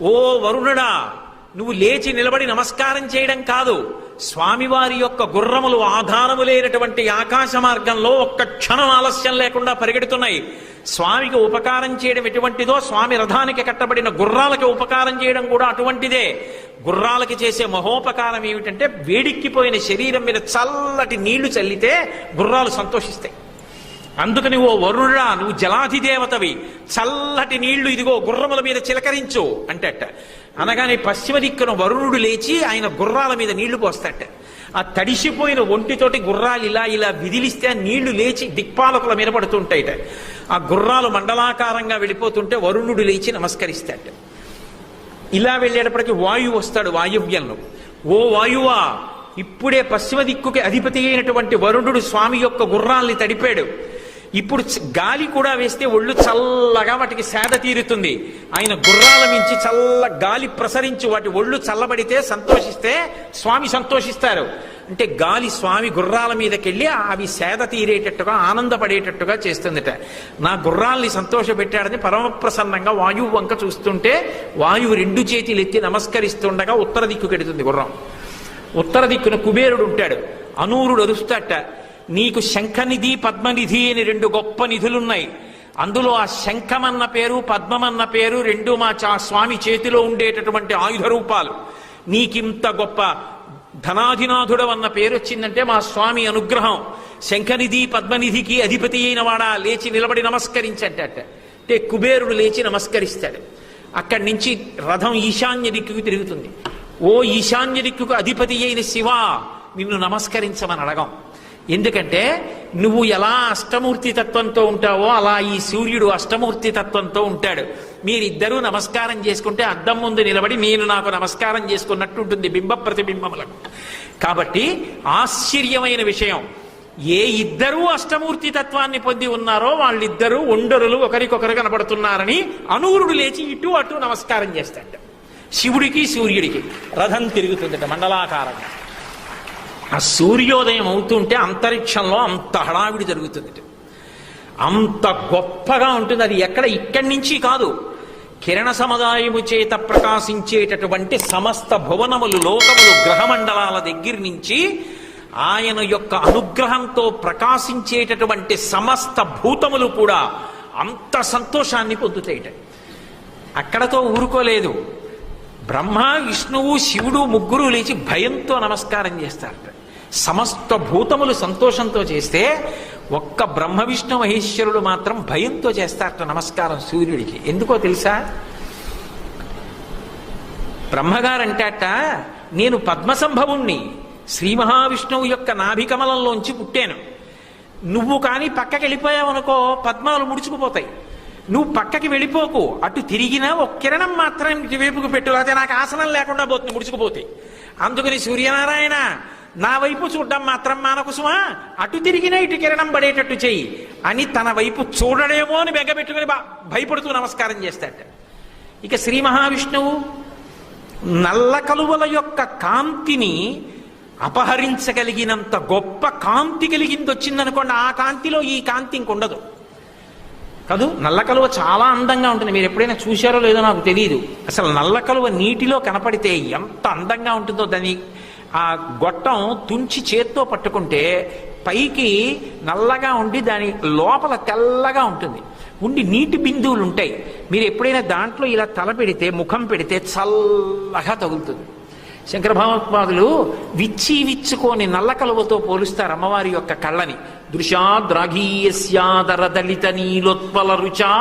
ఓ వరుణుడా, నువ్వు లేచి నిలబడి నమస్కారం చేయడం కాదు, స్వామివారి యొక్క గుర్రములు ఆధారము లేనటువంటి ఆకాశ మార్గంలో ఒక్క క్షణం ఆలస్యం లేకుండా పరిగెడుతున్నాయి. స్వామికి ఉపకారం చేయడం ఎటువంటిదో, స్వామి రథానికి కట్టబడిన గుర్రాలకి ఉపకారం చేయడం కూడా అటువంటిదే. గుర్రాలకి చేసే మహోపకారం ఏమిటంటే, వేడిక్కిపోయిన శరీరం మీద చల్లటి నీళ్లు చల్లితే గుర్రాలు సంతోషిస్తాయి. అందుకని ఓ వరుణుడా, నువ్వు జలాధిదేవతవి, చల్లటి నీళ్లు ఇదిగో గుర్రముల మీద చిలకరించు అంటట. అనగానే పశ్చిమ దిక్కున వరుణుడు లేచి ఆయన గుర్రాల మీద నీళ్లు పోస్తాట. ఆ తడిసిపోయిన ఒంటితోటి గుర్రాలు ఇలా ఇలా విదిలిస్తే ఆ నీళ్లు లేచి దిక్పాలకుల మీద పడుతుంటాయిట. ఆ గుర్రాలు మండలాకారంగా వెళ్ళిపోతుంటే వరుణుడు లేచి నమస్కరిస్తాట. ఇలా వెళ్ళేటప్పటికి వాయువు వస్తాడు వాయువ్యంలో. ఓ వాయువా, ఇప్పుడే పశ్చిమ దిక్కుకి అధిపతి అయినటువంటి వరుణుడు స్వామి యొక్క గుర్రాల్ని తడిపాడు. ఇప్పుడు గాలి కూడా వేస్తే ఒళ్ళు చల్లగా వాటికి సేద తీరుతుంది. ఆయన గుర్రాల మించి చల్ల గాలి ప్రసరించి వాటి ఒళ్ళు చల్లబడితే సంతోషిస్తే స్వామి సంతోషిస్తారు. అంటే గాలి స్వామి గుర్రాల మీదకెళ్ళి అవి సేద తీరేటట్టుగా ఆనందపడేటట్టుగా చేస్తుందట. నా గుర్రాల్ని సంతోషపెట్టాడని పరమప్రసన్నంగా వాయువు వంక చూస్తుంటే వాయువు 2 చేతులు ఎత్తి నమస్కరిస్తుండగా ఉత్తర దిక్కు కెడుతుంది గుర్రం. ఉత్తర దిక్కున కుబేరుడు ఉంటాడు. అనూరుడు అరుస్తాట, నీకు శంఖనిధి పద్మనిధి అని 2 గొప్ప నిధులున్నాయి. అందులో ఆ శంఖమన్న పేరు పద్మమన్న పేరు 2 మా స్వామి చేతిలో ఉండేటటువంటి ఆయుధ రూపాలు. నీకింత గొప్ప ధనాధినాథుడు అన్న పేరు వచ్చిందంటే మా స్వామి అనుగ్రహం. శంఖనిధి పద్మనిధికి అధిపతి అయిన వాడా, లేచి నిలబడి నమస్కరించంటట. అంటే కుబేరుడు లేచి నమస్కరిస్తాడు. అక్కడి నుంచి రథం ఈశాన్య దిక్కుకు తిరుగుతుంది. ఓ ఈశాన్య దిక్కుకు అధిపతి అయిన శివ, నిన్ను నమస్కరించమని అడగం. ఎందుకంటే నువ్వు ఎలా అష్టమూర్తి తత్వంతో ఉంటావో అలా ఈ సూర్యుడు అష్టమూర్తి తత్వంతో ఉంటాడు. మీరిద్దరూ నమస్కారం చేసుకుంటే అద్దం ముందు నిలబడి నేను నాకు నమస్కారం చేసుకున్నట్టు ఉంటుంది బింబ ప్రతిబింబములకు. కాబట్టి ఆశ్చర్యమైన విషయం, ఏ ఇద్దరూ అష్టమూర్తి తత్వాన్ని పొంది ఉన్నారో వాళ్ళిద్దరూ ఒండరులు ఒకరికొకరు కనబడుతున్నారని అనూరుడు లేచి ఇటు అటు నమస్కారం చేస్తాడు. శివుడికి సూర్యుడికి రథం తిరుగుతుందట మండలాకారంగా. ఆ సూర్యోదయం అవుతుంటే అంతరిక్షంలో అంత హడావిడి జరుగుతుంది. అంత గొప్పగా ఉంటుంది. అది ఇక్కడి నుంచి కాదు, కిరణ సముదాయము చేత ప్రకాశించేటటువంటి సమస్త భువనములు, లోకములు, గ్రహమండలాల దగ్గర నుంచి ఆయన యొక్క అనుగ్రహంతో ప్రకాశించేటటువంటి సమస్త భూతములు కూడా అంత సంతోషాన్ని పొందుతాయిట. అక్కడతో ఊరుకోలేదు. బ్రహ్మ, విష్ణువు, శివుడు ముగ్గురు లేచి భయంతో నమస్కారం చేస్తారట. సమస్త భూతములు సంతోషంతో చేస్తే ఒక్క బ్రహ్మ విష్ణు మహేశ్వరుడు మాత్రం భయంతో చేస్తారట నమస్కారం సూర్యుడికి. ఎందుకో తెలుసా? బ్రహ్మగారంటాట, నేను పద్మసంభవుణ్ణి, శ్రీ మహావిష్ణువు యొక్క నాభికమలంలోంచి పుట్టాను. నువ్వు కానీ పక్కకి వెళ్ళిపోయావనుకో పద్మాలు ముడుచుకుపోతాయి. నువ్వు పక్కకి వెళ్ళిపోకు, అటు తిరిగినా ఒక కిరణం మాత్రం ఇటువైపుకు పెట్టు, లేకపోతే నాకు ఆసనం లేకుండా పోతుంది, ముడుచుకుపోతాయి. అందుకని సూర్యనారాయణ నా వైపు చూడడం మాత్రం మానకుసుమా, అటు తిరిగినా ఇటు కిరణం పడేటట్టు చెయ్యి అని తన వైపు చూడడేమో అని బెగ్గబెట్టుకుని భయపడుతూ నమస్కారం చేస్తాట. ఇక శ్రీ మహావిష్ణువు నల్ల కలువల యొక్క కాంతిని అపహరించగలిగినంత గొప్ప కాంతి కలిగింది వచ్చిందనుకోండి, ఆ కాంతిలో ఈ కాంతి ఇంకొండదు కాదు. నల్ల కలువ చాలా అందంగా ఉంటుంది. మీరు ఎప్పుడైనా చూశారో లేదో నాకు తెలియదు. అసలు నల్ల కలువ నీటిలో కనపడితే ఎంత అందంగా ఉంటుందో. దాని ఆ గొట్టం తుంచి చేత్తో పట్టుకుంటే పైకి నల్లగా ఉండి దాని లోపల తెల్లగా ఉంటుంది, ఉండి నీటి బిందువులు ఉంటాయి. మీరు ఎప్పుడైనా దాంట్లో ఇలా తల పెడితే, ముఖం పెడితే చల్లగా తగులుతుంది. శంకర భగవత్పాదులు విచ్చుకోని నల్ల కలువతో పోలుస్తారు అమ్మవారి యొక్క కళ్ళని. దృశాద్రాఘీయస్యాదర దళిత నీలోత్పల రుచా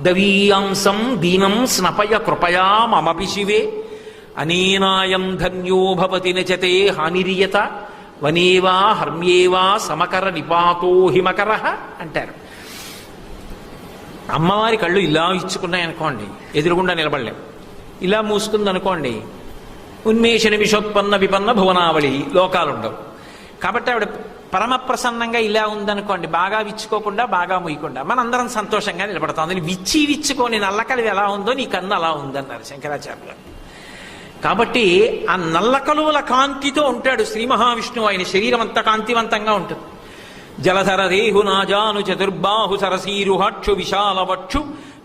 దవీయాంసం దీనం స్నపయ కృపయా మమపి శివే అనేనాయం ధన్యో భవతి నచతే హానిరియత వనేవా హర్మ్యేవా సమకర నిపాతో హిమకర అంటారు. అమ్మవారి కళ్ళు ఇలా ఇచ్చుకున్నాయనుకోండి, ఎదురుగుండా నిలబడలేం. ఇలా మూసుకుందనుకోండి, ఉన్మేష నిమిషోత్పన్న విపన్న భువనావళి, లోకాలుండవు. కాబట్టి ఆవిడ పరమ ప్రసన్నంగా ఇలా ఉందనుకోండి, బాగా విచ్చుకోకుండా బాగా ముయ్యకుండా మనందరం సంతోషంగా నిలబడతాం. అందుని విచ్చుకొని నల్లకలువ ఎలా ఉందో నీ కన్ను అలా ఉందన్నారు శంకరాచార్యులు. కాబట్టి ఆ నల్ల కలువల కాంతితో ఉంటాడు శ్రీ మహావిష్ణువు. ఆయన శరీరం అంత కాంతివంతంగా ఉంటుంది. జలధర రేహు నాజాను చతుర్బాహు సరసీరుహక్షు విశాలవక్షు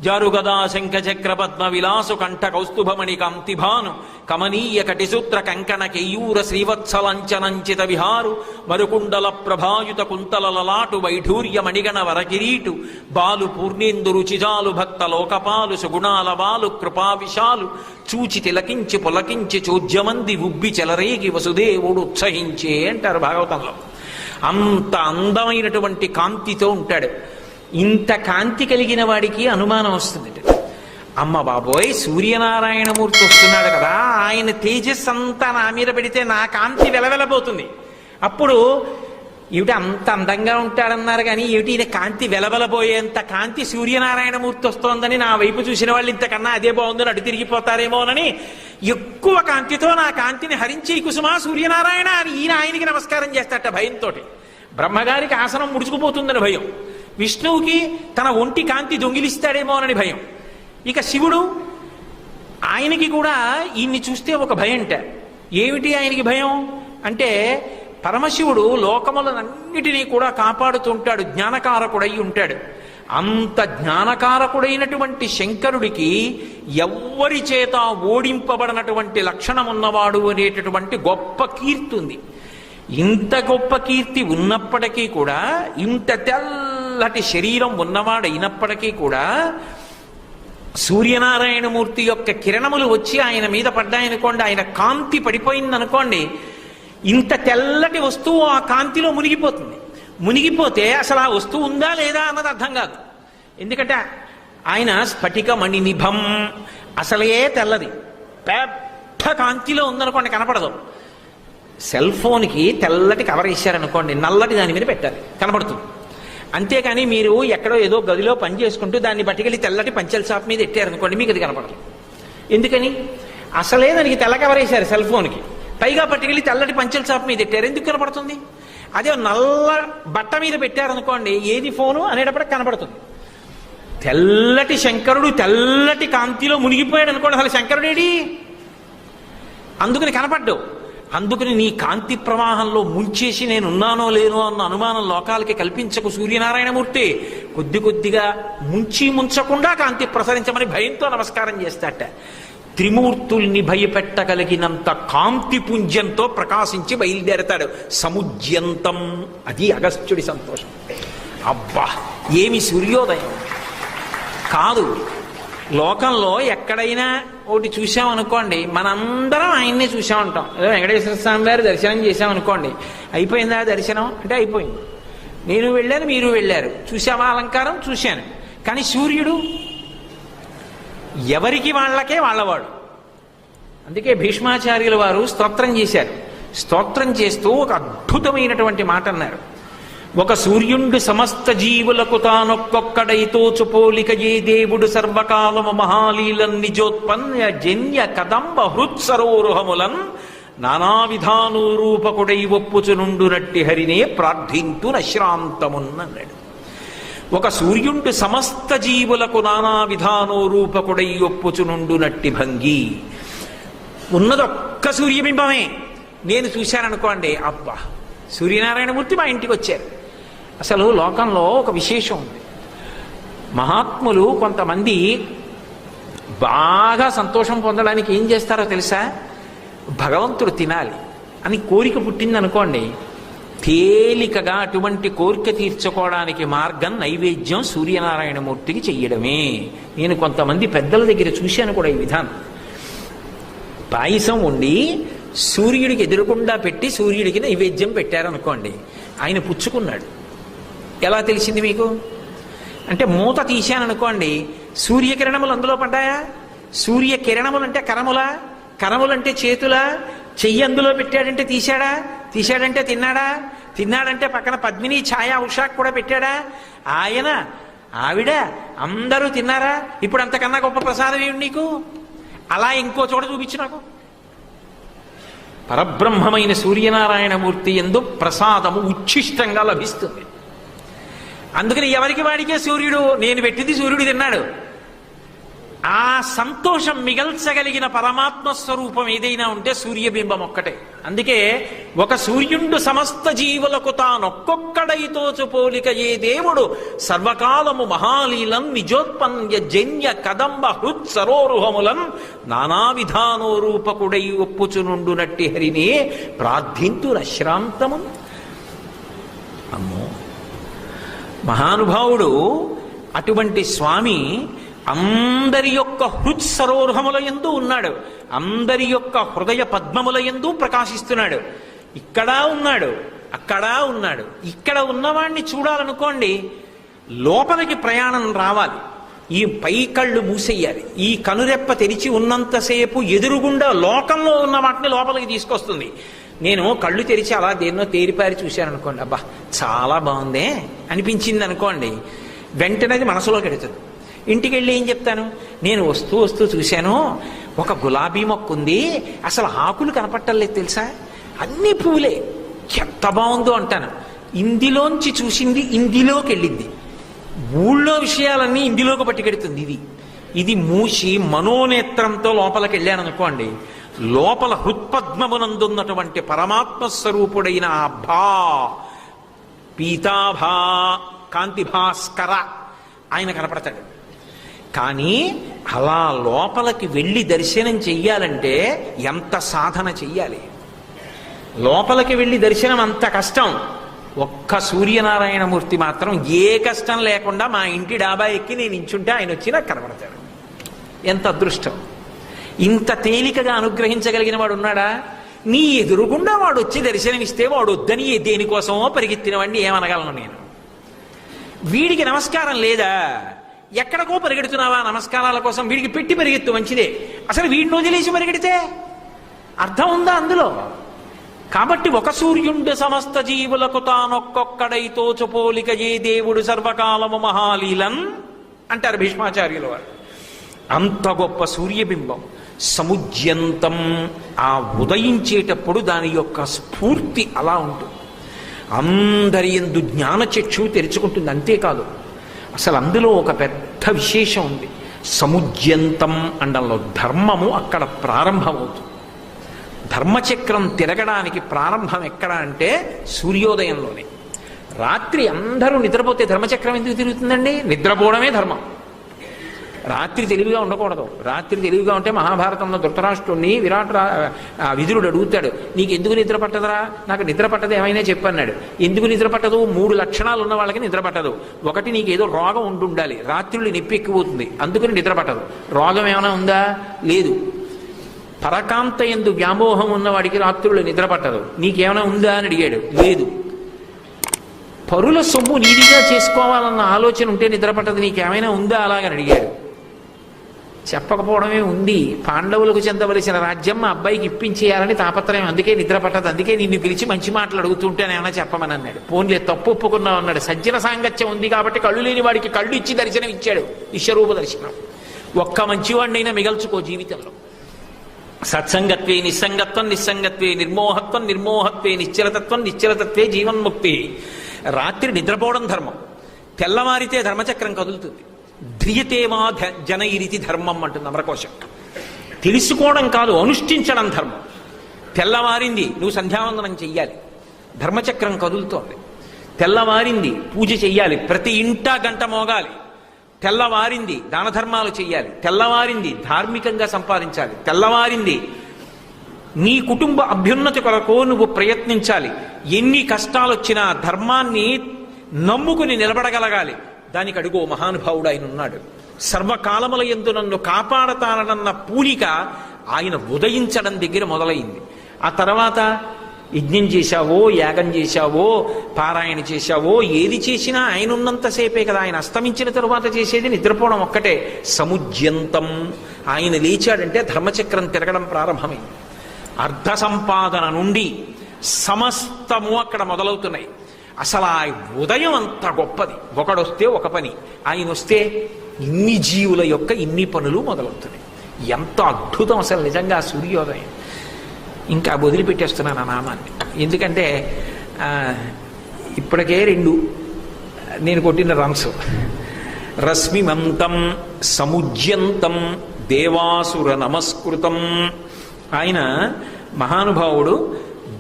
జారుగదా శంఖ చక్ర పద్మ విలాసు కంఠ కౌస్తుభమణి కాంతిభాను కమనీయ కటిసూత్ర కంకణ కేయూర శ్రీవత్సలంచనంచిత విహారు మరుకుండల ప్రభాయుత కుంతల లలాటు వైఢూర్య మణిగణ వరకిరీటు బాలు పూర్ణేందు రుచిజాలు భక్త లోకపాలు సుగుణాల బాలు కృపా విశాలు చూచి తిలకించి పులకించి చోద్యమంది ఉబ్బి చెలరేగి వసుదేవుడు ఉత్సహించే అంటారు భాగవతంలో. అంత అందమైనటువంటి కాంతితో ఉంటాడు. ఇంత కాంతి కలిగిన వాడికి అనుమానం వస్తుంది, అమ్మ బాబోయ్ సూర్యనారాయణమూర్తి వస్తున్నాడు కదా, ఆయన తేజస్సు అంతా నా మీద పెడితే నా కాంతి వెలవెలబోతుంది. అప్పుడు ఏమిటి అంత అందంగా ఉంటాడన్నారు కానీ ఏమిటి ఈయన కాంతి వెలవెలబోయేంత కాంతి సూర్యనారాయణమూర్తి వస్తోందని నా వైపు చూసిన వాళ్ళు ఇంతకన్నా అదే బాగుందని అటు తిరిగిపోతారేమోనని ఎక్కువ కాంతితో నా కాంతిని హరించి కుసుమా సూర్యనారాయణ అని ఈయన ఆయనకి నమస్కారం చేస్తాట భయంతో. బ్రహ్మగారికి ఆసనం ముడుచుకుపోతుందని భయం, విష్ణువుకి తన ఒంటి కాంతి దొంగిలిస్తాడేమోనని భయం. ఇక శివుడు ఆయనకి కూడా ఈయన్ని చూస్తే ఒక భయంట. ఏమిటి ఆయనకి భయం అంటే పరమశివుడు లోకములనన్నిటినీ కూడా కాపాడుతుంటాడు, జ్ఞానకారకుడై ఉంటాడు. అంత జ్ఞానకారకుడైనటువంటి శంకరుడికి ఎవ్వరి చేత ఓడింపబడినటువంటి లక్షణం ఉన్నవాడు అనేటటువంటి గొప్ప కీర్తి ఉంది. ఇంత గొప్ప కీర్తి ఉన్నప్పటికీ కూడా, ఇంత తెల్లటి శరీరం ఉన్నవాడైనప్పటికీ కూడా సూర్యనారాయణమూర్తి యొక్క కిరణములు వచ్చి ఆయన మీద పడ్డాయనుకోండి, ఆయన కాంతి పడిపోయిందనుకోండి, ఇంత తెల్లటి వస్తువు ఆ కాంతిలో మునిగిపోతుంది. మునిగిపోతే అసలు ఆ వస్తువు ఉందా లేదా అన్నది అర్థం కాదు. ఎందుకంటే ఆయన స్ఫటిక మణి నిభం, అసలే తెల్లది, పెద్ద కాంతిలో ఉందనుకోండి కనపడదు. సెల్ ఫోన్కి తెల్లటి కవర్ వేశారనుకోండి, నల్లటి దాని మీద పెట్టాలి కనపడుతుంది. అంతేకాని మీరు ఎక్కడో ఏదో గదిలో పని చేసుకుంటూ దాన్ని బట్టికెళ్ళి తెల్లటి పంచెల షాప్ మీద ఎట్టారనుకోండి, మీకు అది కనపడదు. ఎందుకని? అసలే దానికి తెల్ల కవర్ వేశారు సెల్ ఫోన్కి, పైగా పట్టుకెళ్ళి తెల్లటి పంచెల షాప్ మీద పెట్టారు, ఎందుకు కనపడుతుంది? అదే నల్ల బట్ట మీద పెట్టారనుకోండి, ఏది ఫోను అనేటప్పటికి కనపడుతుంది. తెల్లటి శంకరుడు తెల్లటి కాంతిలో మునిగిపోయాడు అనుకోండి, అసలు శంకరుడేడి? అందుకని కనపడ్డావు. అందుకని నీ కాంతి ప్రవాహంలో ముంచేసి నేనున్నానో లేనో అన్న అనుమానం లోకాలకి కల్పించకు సూర్యనారాయణమూర్తి. కొద్ది కొద్దిగా ముంచకుండా కాంతి ప్రసరించమని భయంతో నమస్కారం చేస్తాట. త్రిమూర్తుల్ని భయపెట్టగలిగినంత కాంతి పుంజంతో ప్రకాశించి బయలుదేరతాడు సముజ్యంతం. అది అగస్త్యుడి సంతోషం. అబ్బా ఏమి సూర్యోదయం కాదు. లోకంలో ఎక్కడైనా ఒకటి చూసామనుకోండి, మనందరం ఆయన్నే చూసామంటాం. ఏదో వెంకటేశ్వర స్వామి వారి దర్శనం చేసామనుకోండి, అయిపోయిందా దర్శనం అంటే అయిపోయింది. నేను వెళ్ళాను, మీరు వెళ్ళారు, చూసావా అలంకారం? చూశాను. కానీ సూర్యుడు ఎవరికి వాళ్ళకే వాళ్ళవాడు. అందుకే భీష్మాచార్యుల వారు స్తోత్రం చేశారు. స్తోత్రం చేస్తూ ఒక అద్భుతమైనటువంటి మాట అన్నారు. ఒక సూర్యుండు సమస్త జీవులకు తానొక్కొక్కడైతోచు పోలిక ఏ దేవుడు సర్వకాలము మహాలీలన్ నిజోత్పన్న జన్య కదంబ హృత్సరోరుహములన్ నానావిధానూరూపకుడై ఒప్పుచునుండునట్టి హరినే ప్రార్థింతు నశ్రాంతమున్నన్నాడు. ఒక సూర్యుండు సమస్త జీవులకు నానా విధానోరూపకుడై ఒప్పుచునుండునట్టి భంగి. ఉన్నదొక్క సూర్యబింబమే. నేను చూశాననుకోండి, అబ్బా సూర్యనారాయణమూర్తి మా ఇంటికి వచ్చారు. అసలు లోకంలో ఒక విశేషం ఉంది. మహాత్ములు కొంతమంది బాగా సంతోషం పొందడానికి ఏం చేస్తారో తెలుసా? భగవంతుడు తినాలి అని కోరిక పుట్టిందనుకోండి, తేలికగా అటువంటి కోరిక తీర్చుకోవడానికి మార్గం నైవేద్యం సూర్యనారాయణమూర్తికి చెయ్యడమే. నేను కొంతమంది పెద్దల దగ్గర చూశాను కూడా ఈ విధానం. పాయసం వండి సూర్యుడికి ఎదురుకుండా పెట్టి సూర్యుడికి నైవేద్యం పెట్టారనుకోండి, ఆయన పుచ్చుకున్నాడు. ఎలా తెలిసింది మీకు అంటే, మూత తీశాననుకోండి, సూర్యకిరణములు అందులో పడ్డాయా? సూర్యకిరణములు అంటే కరములా? కరములంటే చేతులా? చెయ్యి అందులో పెట్టాడంటే తీశాడా? తీశాడంటే తిన్నాడా? తిన్నాడంటే పక్కన పద్మిని ఛాయా ఉషాకు కూడా పెట్టాడా? ఆయన ఆవిడ అందరూ తిన్నారా? ఇప్పుడు అంతకన్నా గొప్ప ప్రసాదం ఏమి నీకు? అలా ఇంకో చోట చూపించు నాకు. పరబ్రహ్మమైన సూర్యనారాయణమూర్తి యందు ప్రసాదము ఉచ్ఛిష్టంగా లభిస్తుంది. అందుకని ఎవరికి వాడికే సూర్యుడు, నేను పెట్టింది సూర్యుడు తిన్నాడు. ఆ సంతోషం మిగల్చగలిగిన పరమాత్మ స్వరూపం ఏదైనా ఉంటే సూర్యబింబం ఒక్కటే. అందుకే ఒక సూర్యుండు సమస్త జీవులకు తానొక్కొక్కడైతోచు పోలిక ఏ దేవుడు సర్వకాలము మహాలీలం నిజోత్పన్య జన్య కదంబ హృత్ సరోరుహములం నానావిధానో రూపకుడై ఒప్పుచునుండునట్టి హరినే ప్రార్థింతు నశ్రాంతము. అమ్మో మహానుభావుడు అటువంటి స్వామి అందరి యొక్క హృత్సరోర్హముల యందు ఉన్నాడు. అందరి యొక్క హృదయ పద్మముల యందు ప్రకాశిస్తున్నాడు. ఇక్కడ ఉన్నాడు, అక్కడ ఉన్నాడు. ఇక్కడ ఉన్నవాణ్ణి చూడాలనుకోండి, లోపలికి ప్రయాణం రావాలి. ఈ పై కళ్ళు మూసేయాలి. ఈ కనురెప్ప తెరిచి ఉన్నంతసేపు ఎదురుగుండా లోకంలో ఉన్న వాటిని లోపలికి తీసుకొస్తుంది. నేను కళ్ళు తెరిచి అలా దేన్నో తేరిపారి చూశాను అనుకోండి, అబ్బా చాలా బాగుందే అనిపించింది అనుకోండి, వెంటనే అది మనసులోకి వెడుతుంది. ఇంటికి వెళ్ళి ఏం చెప్తాను, నేను వస్తూ వస్తూ చూశాను, ఒక గులాబీ మొక్క ఉంది, అసలు ఆకులు కనపట్టలేదు తెలుసా, అన్ని పువ్వులే, ఎంత బాగుందో అంటాను. ఇందులోంచి చూసింది ఇందులోకి వెళ్ళింది. ఊళ్ళో విషయాలన్నీ ఇందులోకి పట్టుకెడుతుంది. ఇది మూసి మనోనేత్రంతో లోపలికి వెళ్ళాను అనుకోండి, లోపల హృత్పద్మమునందున్నటువంటి పరమాత్మ స్వరూపుడైన ఆ పీతాభా కాంతి భాస్కర ఆయన కనపడతాడు. కానీ అలా లోపలికి వెళ్ళి దర్శనం చెయ్యాలంటే ఎంత సాధన చెయ్యాలి. లోపలికి వెళ్ళి దర్శనం అంత కష్టం. ఒక్క సూర్యనారాయణమూర్తి మాత్రం ఏ కష్టం లేకుండా మా ఇంటి డాబా ఎక్కి నేను ఇంచుంటే ఆయన వచ్చి నాకు కనబడతాడు. ఎంత అదృష్టం! ఇంత తేలికగా అనుగ్రహించగలిగిన వాడు ఉన్నాడా? నీ ఎదురుగుండా వాడు వచ్చి దర్శనమిస్తే వాడు వద్దని దేనికోసమో పరిగెత్తిన వాడిని ఏమనగలను నేను? వీడికి నమస్కారం లేదా? ఎక్కడికో పరిగెడుతున్నావా నమస్కారాల కోసం? వీడికి పెట్టి పరిగెత్తు, మంచిదే. అసలు వీడిని వదిలేసి పరిగెడితే అర్థం ఉందా అందులో? కాబట్టి ఒక సూర్యుండు సమస్త జీవులకు తానొక్కొక్కడైతో చుపోలిక ఏ దేవుడు సర్వకాలము మహాలీలన్ అంటారు భీష్మాచార్యుల వారు. అంత గొప్ప సూర్యబింబం సముజ్యంతం. ఆ ఉదయించేటప్పుడు దాని యొక్క స్ఫూర్తి అలా ఉంటుంది. అందరి యందు జ్ఞానచక్షు తెరుచుకుంటుంది. అంతేకాదు, అసలు అందులో ఒక పెద్ద విశేషం ఉంది. సముజ్యంతం అండంలో ధర్మము అక్కడ ప్రారంభమవుతుంది. ధర్మచక్రం తిరగడానికి ప్రారంభం ఎక్కడ అంటే సూర్యోదయంలోనే. రాత్రి అందరూ నిద్రపోతే ధర్మచక్రం ఎందుకు తిరుగుతుందండి? నిద్రపోవడమే ధర్మం. రాత్రి తెలివిగా ఉండకూడదు. రాత్రి తెలివిగా ఉంటే మహాభారతంలో ధృతరాష్ట్రుడిని విదురుడు అడుగుతాడు, నీకు ఎందుకు నిద్ర పట్టదురా? నాకు నిద్ర పట్టదు, ఏమైనా చెప్పన్నాడు. ఎందుకు నిద్ర పట్టదు? 3 లక్షణాలు ఉన్న వాళ్ళకి నిద్ర పట్టదు. ఒకటి, నీకు ఏదో రోగం ఉండాలి, రాత్రులు నొప్పి ఎక్కువవుతుంది, అందుకని నిద్ర పట్టదు. రోగం ఏమైనా ఉందా? లేదు. పరకాంత యందు వ్యామోహం ఉన్నవాడికి రాత్రులు నిద్ర పట్టదు. నీకేమైనా ఉందా అని అడిగాడు. లేదు. పరుల సొమ్ము నీదిగా చేసుకోవాలన్న ఆలోచన ఉంటే నిద్ర పట్టదు. నీకేమైనా ఉందా అలాగని అడిగాడు. చెప్పకపోవడమే ఉంది. పాండవులకు చెందవలసిన రాజ్యం మా అబ్బాయికి ఇప్పించేయాలని తాపత్రయం, అందుకే నిద్ర పట్టదు. అందుకే నిన్ను పిలిచి మంచి మాటలు అడుగుతుంటే ఏమైనా చెప్పమని అన్నాడు. పోన్లే, తప్పు ఒప్పుకున్నావు అన్నాడు. సజ్జన సాంగత్యం ఉంది కాబట్టి కళ్ళు లేని వాడికి కళ్ళు ఇచ్చి దర్శనం ఇచ్చాడు, విశ్వరూప దర్శనం. ఒక్క మంచివాడినైనా మిగల్చుకో జీవితంలో. సత్సంగత్వే నిస్సంగత్వం, నిస్సంగత్వే నిర్మోహత్వం, నిర్మోహత్వే నిశ్చలతత్వం, నిశ్చలతత్వే జీవన్ముక్తి. రాత్రి నిద్రపోవడం ధర్మం. తెల్లవారితే ధర్మచక్రం కదులుతుంది. ధ్రియతేవా జనైరితి ధర్మం అంటుంది అమరకోశం. తెలుసుకోవడం కాదు, అనుష్ఠించడం ధర్మం. తెల్లవారింది, నువ్వు సంధ్యావందనం చెయ్యాలి, ధర్మచక్రం కదులుతోంది. తెల్లవారింది, పూజ చెయ్యాలి, ప్రతి ఇంటా గంట మోగాలి. తెల్లవారింది, దాన ధర్మాలు చెయ్యాలి. తెల్లవారింది, ధార్మికంగా సంపాదించాలి. తెల్లవారింది, నీ కుటుంబ అభ్యున్నతి కొరకు నువ్వు ప్రయత్నించాలి. ఎన్ని కష్టాలు వచ్చినా ధర్మాన్ని నమ్ముకుని నిలబడగలగాలి. దానికి అడుగో మహానుభావుడు ఆయన ఉన్నాడు. సర్వకాలముల యందు నన్ను కాపాడతానన్న పూనిక ఆయన ఉదయించడం దగ్గర మొదలైంది. ఆ తర్వాత యజ్ఞం చేశావో, యాగం చేశావో, పారాయణ చేశావో, ఏది చేసినా ఆయన ఉన్నంతసేపే కదా. ఆయన అస్తమించిన తరువాత చేసేది నిద్రపోవడం ఒక్కటే. సముజ్యంతం. ఆయన లేచాడంటే ధర్మచక్రం తిరగడం ప్రారంభమైంది. అర్ధ సంపాదన నుండి సమస్తము అక్కడ మొదలవుతున్నాయి. అసలు ఆ ఉదయం అంత గొప్పది. ఒకడొస్తే ఒక పని, ఆయన వస్తే ఇన్ని జీవుల యొక్క ఇన్ని పనులు మొదలవుతున్నాయి. ఎంత అద్భుతం అసలు నిజంగా సూర్యోదయం. ఇంకా వదిలిపెట్టేస్తున్నాను ఆ నామాన్ని. ఎందుకంటే ఇప్పటికే 2 నేను కొట్టిన రన్స్. రశ్మిమంతం సముజ్యంతం దేవాసుర నమస్కృతం. ఆయన మహానుభావుడు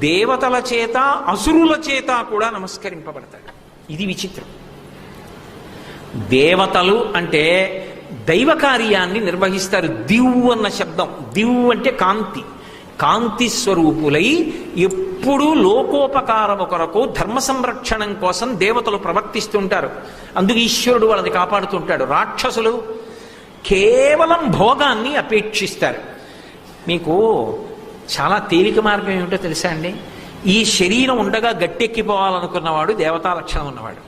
దేవతల చేత అసురుల చేత కూడా నమస్కరింపబడతాడు. ఇది విచిత్రం. దేవతలు అంటే దైవ కార్యాన్ని నిర్వహిస్తారు. దివ్ అన్న శబ్దం, దివ్ అంటే కాంతి, కాంతి స్వరూపులై ఎప్పుడూ లోకోపకారము కొరకు ధర్మ సంరక్షణం కోసం దేవతలు ప్రవర్తిస్తుంటారు. అందుకు ఈశ్వరుడు వాళ్ళని కాపాడుతుంటాడు. రాక్షసులు కేవలం భోగాన్ని అపేక్షిస్తారు. మీకు చాలా తేలిక మార్గం ఏమిటో తెలుసా అండి? ఈ శరీరం ఉండగా గట్టెక్కిపోవాలనుకున్నవాడు దేవతా లక్షణం ఉన్నవాడు,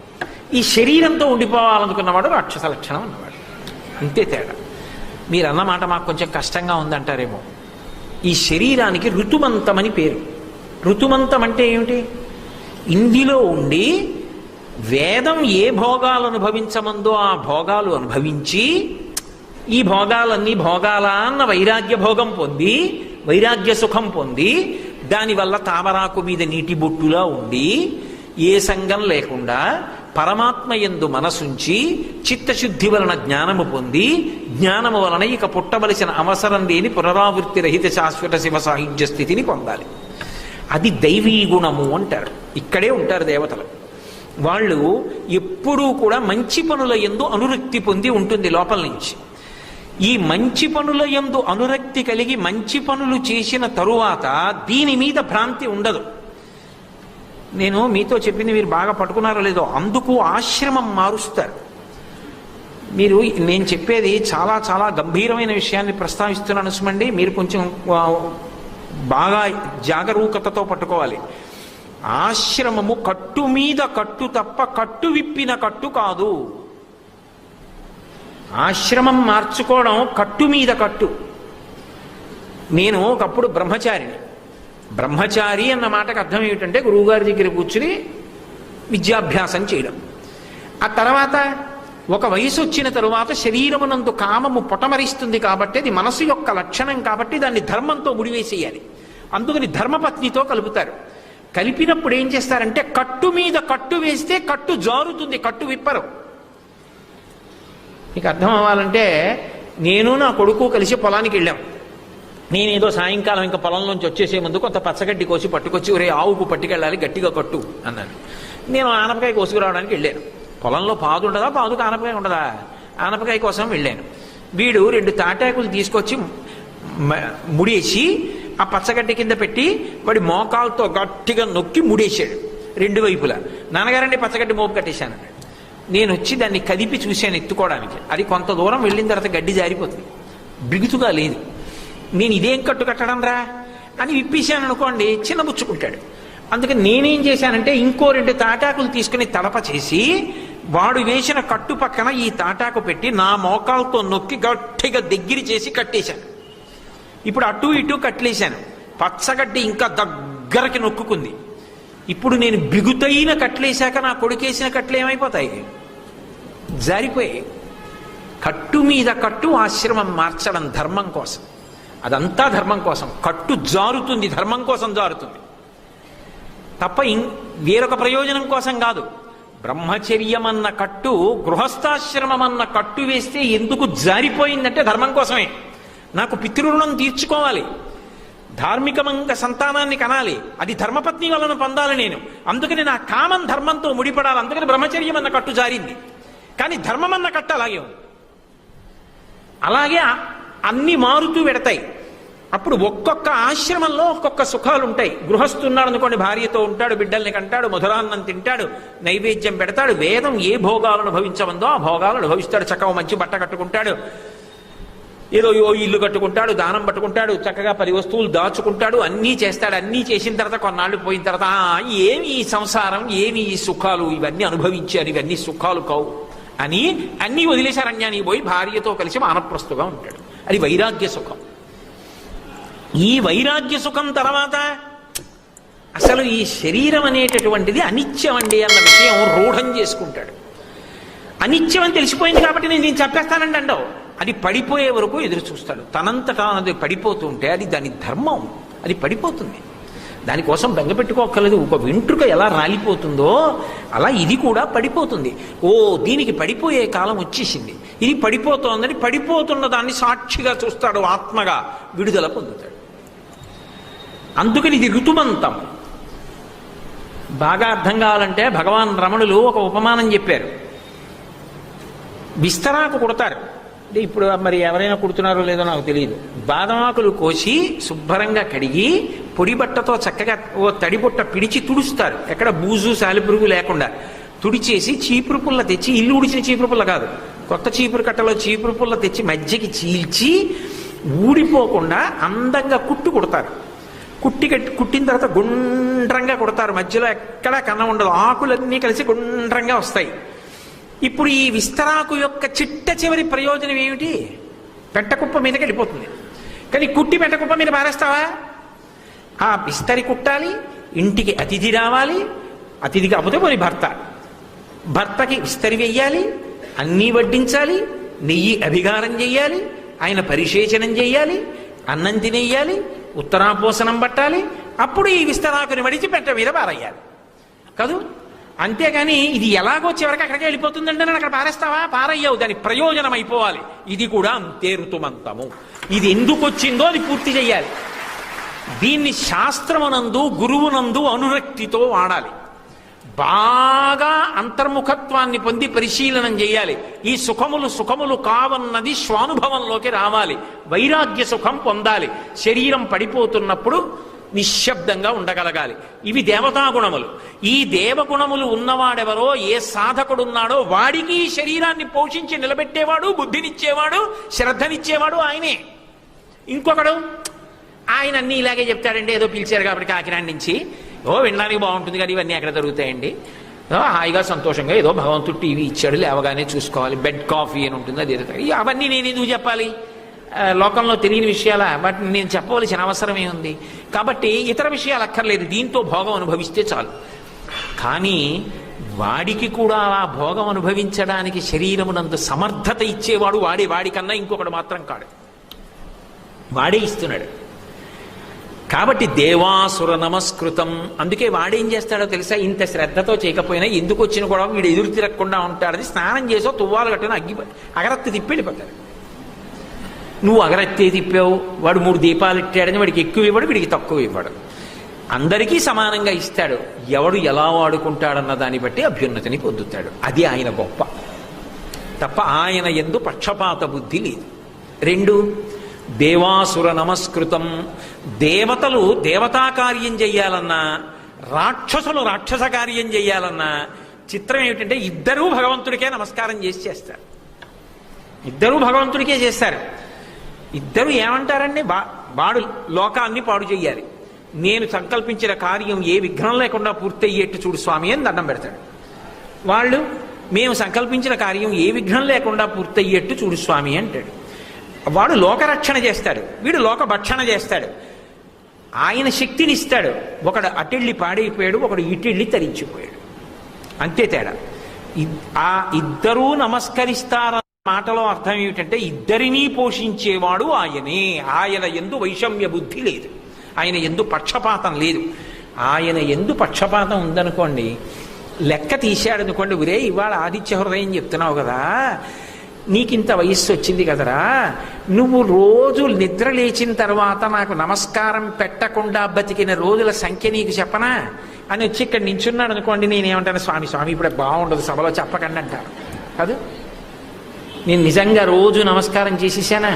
ఈ శరీరంతో ఉండిపోవాలనుకున్నవాడు రాక్షస లక్షణం ఉన్నవాడు. అంతే తేడా. మీరు అన్నమాట మాకు కొంచెం కష్టంగా ఉందంటారేమో. ఈ శరీరానికి ఋతుమంతమని పేరు. ఋతుమంతం అంటే ఏమిటి? ఇందులో ఉండి వేదం ఏ భోగాలు అనుభవించమందో ఆ భోగాలు అనుభవించి, ఈ భోగాలన్నీ భోగాలా అన్న వైరాగ్య భోగం పొంది, వైరాగ్య సుఖం పొంది, దానివల్ల తామరాకు మీద నీటి బొట్టులా ఉండి, ఏ సంగం లేకుండా పరమాత్మ యందు మనసుంచి చిత్తశుద్ధి వలన జ్ఞానము పొంది, జ్ఞానము వలన ఇక పుట్టవలసిన అవసరం లేని పునరావృత్తి రహిత శాశ్వత శివ సాహిత్య స్థితిని పొందాలి. అది దైవీ గుణము అంటారు. ఇక్కడే ఉంటారు దేవతలు. వాళ్ళు ఎప్పుడూ కూడా మంచి పనుల యందు అనురక్తి పొంది ఉంటుంది లోపల నుంచి. ఈ మంచి పనుల యందు అనురక్తి కలిగి మంచి పనులు చేసిన తరువాత దీని మీద భ్రాంతి ఉండదు. నేను మీతో చెప్పింది మీరు బాగా పట్టుకున్నారో లేదో, అందుకు ఆశ్రమం మారుస్తారు. మీరు నేను చెప్పేది చాలా చాలా గంభీరమైన విషయాన్ని ప్రస్తావిస్తున్నాను సుమండి, మీరు కొంచెం బాగా జాగరూకతతో పట్టుకోవాలి. ఆశ్రమము కట్టు మీద కట్టు తప్ప కట్టు విప్పిన కట్టు కాదు. ఆశ్రమం మార్చుకోవడం కట్టు మీద కట్టు. నేను ఒకప్పుడు బ్రహ్మచారిని. బ్రహ్మచారి అన్న మాటకు అర్థం ఏమిటంటే గురువుగారి దగ్గర కూర్చుని విద్యాభ్యాసం చేయడం. ఆ తర్వాత ఒక వయసు వచ్చిన తరువాత శరీరమునందు కామము పొటమరిస్తుంది కాబట్టి, అది మనసు యొక్క లక్షణం కాబట్టి దాన్ని ధర్మంతో ముడివేసేయాలి. అందుకని ధర్మపత్నితో కలుపుతారు. కలిపినప్పుడు ఏం చేస్తారంటే కట్టు మీద కట్టు వేస్తే కట్టు జారుతుంది, కట్టు విప్పరు. మీకు అర్థం అవ్వాలంటే, నేను నా కొడుకు కలిసి పొలానికి వెళ్ళాం. నేనేదో సాయంకాలం ఇంకా పొలంలోంచి వచ్చేసే ముందు కొంత పచ్చగడ్డి కోసి పట్టుకొచ్చి, ఒరే ఆవుకు పట్టుకెళ్ళాలి గట్టిగా కట్టు అన్నాను. నేను ఆనపకాయ కోసుకురావడానికి వెళ్ళాను. పొలంలో పాదు ఉండదా, పాదుకు ఆనపకాయ ఉండదా, ఆనపకాయ కోసం వెళ్ళాను. వీడు 2 తాటాకులు తీసుకొచ్చి ముడేసి ఆ పచ్చగడ్డి కింద పెట్టి వాడి మోకాలతో గట్టిగా నొక్కి ముడేశాడు 2 వైపులా. నాన్నగారండి పచ్చగడ్డి మోపు కట్టేశాను. నేను వచ్చి దాన్ని కదిపి చూశాను ఎత్తుకోవడానికి. అది కొంత దూరం వెళ్ళిన తర్వాత గడ్డి జారిపోతుంది, బిగుతుగా లేదు. నేను ఇదేం కట్టు కట్టడం రా అని విప్పేశాను అనుకోండి, చిన్నబుచ్చుకుంటాడు. అందుకని నేనేం చేశానంటే ఇంకో 2 తాటాకులు తీసుకుని తడప చేసి వాడు వేసిన కట్టు పక్కన ఈ తాటాకు పెట్టి నా మోకాలతో నొక్కి గట్టిగా దగ్గర చేసి కట్టేశాను. ఇప్పుడు అటు ఇటు కట్లేశాను. పచ్చగడ్డి ఇంకా దగ్గరకి నొక్కుకుంది. ఇప్పుడు నేను బిగుతైన కట్లేశాక నా కొడుకేసిన కట్లు ఏమైపోతాయి? జారిపోయి. కట్టు మీద కట్టు ఆశ్రమం మార్చడం ధర్మం కోసం. అదంతా ధర్మం కోసం. కట్టు జారుతుంది, ధర్మం కోసం జారుతుంది తప్ప వేరొక ప్రయోజనం కోసం కాదు. బ్రహ్మచర్యం అన్న కట్టు, గృహస్థాశ్రమం అన్న కట్టు వేస్తే ఎందుకు జారిపోయిందంటే ధర్మం కోసమే. నాకు పితృరుణం తీర్చుకోవాలి, ధార్మికమంగా సంతానాన్ని కనాలి, అది ధర్మపత్ని వలన పొందాలి నేను. అందుకని నా కామం ధర్మంతో ముడిపడాలి. అందుకని బ్రహ్మచర్యం అన్న కట్టు జారింది. కానీ ధర్మం అన్న కట్టు అలాగే ఉంది. అలాగే అన్ని మారుతూ పెడతాయి. అప్పుడు ఒక్కొక్క ఆశ్రమంలో ఒక్కొక్క సుఖాలు ఉంటాయి. గృహస్థున్నాడు అనుకోండి, భార్యతో ఉంటాడు, బిడ్డల్ని కంటాడు, మధురాన్నం తింటాడు, నైవేద్యం పెడతాడు. వేదం ఏ భోగాలు అనుభవించమందో ఆ భోగాలు అనుభవిస్తాడు. చక్కగా మంచి బట్ట కట్టుకుంటాడు, ఏదో ఇల్లు కట్టుకుంటాడు, దానం పట్టుకుంటాడు, చక్కగా 10 వస్తువులు దాచుకుంటాడు, అన్నీ చేస్తాడు. అన్నీ చేసిన తర్వాత కొన్నాళ్ళు పోయిన తర్వాత ఏమి ఈ సంసారం, ఏమి ఈ సుఖాలు, ఇవన్నీ అనుభవించారు, ఇవన్నీ సుఖాలు కావు అని అన్నీ వదిలేసి అరణ్యానికి పోయి భార్యతో కలిసి వానప్రస్తుగా ఉంటాడు. అది వైరాగ్య సుఖం. ఈ వైరాగ్య సుఖం తర్వాత అసలు ఈ శరీరం అనేటటువంటిది అనిత్యం అండి అన్న విషయం రూఢం చేసుకుంటాడు. అనిత్యం అని తెలిసిపోయింది కాబట్టి నేను చెప్పేస్తానండి అండవు. అది పడిపోయే వరకు ఎదురు చూస్తాడు. తనంతటా అది పడిపోతుంటే అది దాని ధర్మం, అది పడిపోతుంది. దానికోసం బెంగపెట్టుకోక్కర్లేదు. ఒక వెంట్రుక ఎలా రాలిపోతుందో అలా ఇది కూడా పడిపోతుంది. ఓ దీనికి పడిపోయే కాలం వచ్చేసింది, ఇది పడిపోతోందని పడిపోతున్న దాన్ని సాక్షిగా చూస్తాడు, ఆత్మగా విడుదల పొందుతాడు. అందుకని ఇది ఋతుమంతం. బాగా అర్థం కావాలంటే భగవాన్ రమణులు ఒక ఉపమానం చెప్పారు. విస్తరాకు కుడతారు అంటే, ఇప్పుడు మరి ఎవరైనా కుడుతున్నారో లేదో నాకు తెలియదు. బాదమాకులు కోసి శుభ్రంగా కడిగి పొడి బట్టతో చక్కగా ఓ తడిబుట్ట పిడిచి తుడుస్తారు, ఎక్కడ బూజు సాలిపురుగు లేకుండా తుడిచేసి చీపురు పుల్ల తెచ్చి, ఇల్లు ఉడిచిన చీపురు పుల్ల కాదు, కొత్త చీపురు కట్టలో చీపురు పుల్ల తెచ్చి మధ్యకి చీల్చి ఊడిపోకుండా అందంగా కుట్టు కుడతారు. కుట్టిన తర్వాత గుండ్రంగా కుడతారు, మధ్యలో ఎక్కడా కన్నం ఉండదు, ఆకులన్నీ కలిసి గుండ్రంగా వస్తాయి. ఇప్పుడు ఈ విస్తరాకు యొక్క చిట్ట చివరి ప్రయోజనం ఏమిటి? పెట్టకుప్ప మీదకి వెళ్ళిపోతుంది. కానీ కుట్టి పెట్టకుప్ప మీద పారేస్తావా? ఆ విస్తరి కుట్టాలి, ఇంటికి అతిథి రావాలి, అతిథి కాకపోతే పోనీ భర్తకి విస్తరి వెయ్యాలి, అన్నీ వడ్డించాలి, నెయ్యి అభిగారం చెయ్యాలి, ఆయన పరిశేచనం చెయ్యాలి, అన్నం తినేయాలి, ఉత్తరాపోసనం పట్టాలి, అప్పుడు ఈ విస్తరాకుని మడిచి పెట్ట మీద పారయ్యాలి కాదు. అంతేగాని ఇది ఎలాగో చివరికి అక్కడికి వెళ్ళిపోతుందంటే నేను అక్కడ పారేస్తావా? పారయ్యావు, దాని ప్రయోజనం అయిపోవాలి. ఇది కూడా అంతే ఋతుమంతము. ఇది ఎందుకు వచ్చిందో అది పూర్తి చెయ్యాలి. దీన్ని శాస్త్రమునందు గురువునందు అనురక్తితో వాడాలి. బాగా అంతర్ముఖత్వాన్ని పొంది పరిశీలనం చేయాలి. ఈ సుఖములు కావన్నది స్వానుభవంలోకి రావాలి. వైరాగ్య సుఖం పొందాలి. శరీరం పడిపోతున్నప్పుడు నిశ్శబ్దంగా ఉండగలగాలి. ఇవి దేవతాగుణములు. ఈ దేవగుణములు ఉన్నవాడెవరో, ఏ సాధకుడున్నాడో వాడికి ఈ శరీరాన్ని పోషించి నిలబెట్టేవాడు, బుద్ధినిచ్చేవాడు, శ్రద్ధనిచ్చేవాడు ఆయనే. ఇంకొకడు ఆయన అన్నీ ఇలాగే చెప్తాడండి, ఏదో పిలిచారు కాబట్టి కాకినాడ నుంచి, వినడానికి బాగుంటుంది కానీ ఇవన్నీ ఎక్కడ జరుగుతాయండి, హాయిగా సంతోషంగా ఏదో భగవంతుడు టీవీ ఇచ్చాడు, లేవగానే చూసుకోవాలి, బెడ్ కాఫీ అని ఉంటుంది, అది అవన్నీ నేను ఎందుకు చెప్పాలి? లోకంలో తెలియని విషయాల వాటిని నేను చెప్పవలసిన అవసరమే ఉంది. కాబట్టి ఇతర విషయాలు అక్కర్లేదు, దీంతో భోగం అనుభవిస్తే చాలు. కానీ వాడికి కూడా ఆ భోగం అనుభవించడానికి శరీరమునందు సమర్థత ఇచ్చేవాడు వాడికన్నా ఇంకొకడు మాత్రం కాడు, వాడే ఇస్తున్నాడు. కాబట్టి దేవాసుర నమస్కృతం. అందుకే వాడేం చేస్తాడో తెలుసా? ఇంత శ్రద్ధతో చేయకపోయినా ఎందుకు వచ్చిన కూడా వీడు ఎదురు తిరగకుండా ఉంటాడని స్నానం చేసో తువ్వాలు కట్టిన అగరత్తి తిప్పి వెళ్ళిపోతాడు. నువ్వు అగరత్తే తిప్పావు, వాడు 3 దీపాలు ఇట్టాడని వాడికి ఎక్కువ ఇవ్వడు, వీడికి తక్కువ ఇవ్వడు, అందరికీ సమానంగా ఇస్తాడు. ఎవడు ఎలా వాడుకుంటాడన్న దాన్ని బట్టి అభ్యున్నతిని పొందుతాడు. అది ఆయన గొప్ప తప్ప ఆయన యందు పక్షపాత బుద్ధి లేదు. 2, దేవాసుర నమస్కృతం. దేవతలు దేవతా కార్యం చెయ్యాలన్నా, రాక్షసులు రాక్షస కార్యం చెయ్యాలన్నా చిత్రం ఏమిటంటే ఇద్దరూ భగవంతుడికే నమస్కారం చేస్తారు. ఇద్దరూ భగవంతుడికే చేస్తారు. ఇద్దరు ఏమంటారండి? వాడు లోకాన్ని పాడు చెయ్యాలి, నేను సంకల్పించిన కార్యం ఏ విఘ్నం లేకుండా పూర్తయ్యేట్టు చూడు స్వామి అని దండం పెడతాడు. వాళ్ళు మేము సంకల్పించిన కార్యం ఏ విఘ్నం లేకుండా పూర్తయ్యేట్టు చూడు స్వామి అంటాడు. వాడు లోకరక్షణ చేస్తాడు, వీడు లోక భక్షణ చేస్తాడు. ఆయన శక్తిని ఇస్తాడు. ఒకడు అటెళ్ళి పాడైపోయాడు, ఒకడు ఇటెళ్ళి తరించిపోయాడు, అంతే తేడా. ఆ ఇద్దరూ నమస్కరిస్తారన్న మాటలో అర్థం ఏమిటంటే ఇద్దరినీ పోషించేవాడు ఆయనే. ఆయన యందు వైషమ్య బుద్ధి లేదు, ఆయన యందు పక్షపాతం లేదు. ఆయన యందు పక్షపాతం ఉందనుకోండి, లెక్క తీశాడు అనుకోండి, ఒరే ఇవాళ ఆదిత్య హృదయం చెప్తున్నావు కదా, నీకింత వయస్సు వచ్చింది కదరా, నువ్వు రోజు నిద్ర లేచిన తర్వాత నాకు నమస్కారం పెట్టకుండా బతికిన రోజుల సంఖ్య నీకు చెప్పనా అని వచ్చి ఇక్కడ నించున్నాడు అనుకోండి, నేనేమంటాను, స్వామి స్వామి ఇప్పుడు బాగుండదు సభలో చెప్పకండి అంటారు కాదు. నేను నిజంగా రోజు నమస్కారం చేసేసానా?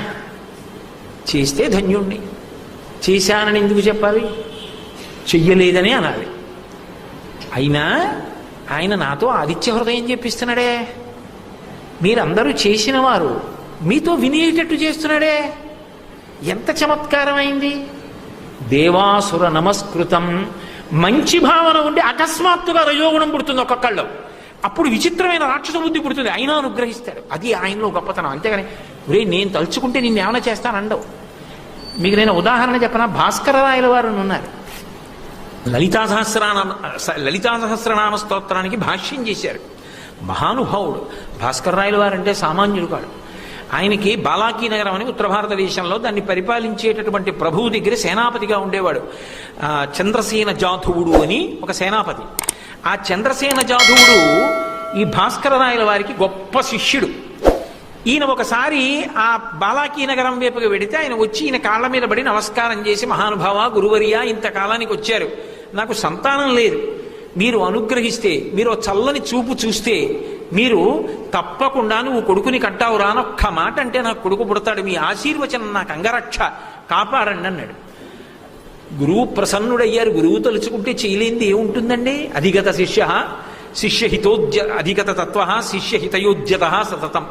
చేస్తే ధన్యుణ్ణి. చేశానని ఎందుకు చెప్పాలి? చెయ్యలేదని అనాలి. అయినా ఆయన నాతో ఆదిత్య హృదయం చెప్పిస్తున్నాడే, మీరందరూ చేసిన వారు మీతో వినేటట్టు చేస్తున్నాడే, ఎంత చమత్కారమైంది. దేవాసుర నమస్కృతం. మంచి భావన ఉండి అకస్మాత్తుగా రజోగుణం పుడుతుంది ఒక్కొక్కళ్ళు, అప్పుడు విచిత్రమైన రాక్షస బుద్ధి పుడుతుంది, అయినా అనుగ్రహిస్తాడు. అది ఆయనలో గొప్పతనం. అంతేగాని రే నేను తలుచుకుంటే నిన్ను ఏమైనా చేస్తానండవు. మీకు నేను ఉదాహరణ చెప్పనా? భాస్కర రాయల వారు ఉన్నారు, లలితా సహస్రనామ స్తోత్రానికి భాష్యం చేశారు. మహానుభావుడు భాస్కర రాయల వారంటే సామాన్యుడు కాడు. ఆయనకి బాలాకీ నగరం అని ఉత్తర భారతదేశంలో దాన్ని పరిపాలించేటటువంటి ప్రభువు దగ్గర సేనాపతిగా ఉండేవాడు. చంద్రసేన జాధువుడు అని ఒక సేనాపతి. ఆ చంద్రసేన జాధువుడు ఈ భాస్కర రాయల వారికి గొప్ప శిష్యుడు. ఈయన ఒకసారి ఆ బాలాకీ నగరం వైపుకి వెడితే ఆయన వచ్చి ఈయన కాళ్ళ మీద పడి నమస్కారం చేసి, మహానుభావ గురువర్య, ఇంతకాలానికి వచ్చారు, నాకు సంతానం లేదు, మీరు అనుగ్రహిస్తే, మీరు చల్లని చూపు చూస్తే మీరు తప్పకుండా నువ్వు కొడుకుని కంటావు రానొక్క మాట అంటే నాకు కొడుకు పుడతాడు, మీ ఆశీర్వచనం నాకు అంగరక్ష, కాపాడండి అన్నాడు. గురువు ప్రసన్నుడయ్యారు. గురువు తలుచుకుంటే చేయలేంది ఏముంటుందండి? అధిగత అధిగత తత్వ శిష్యహితయోజ్యత సతతం.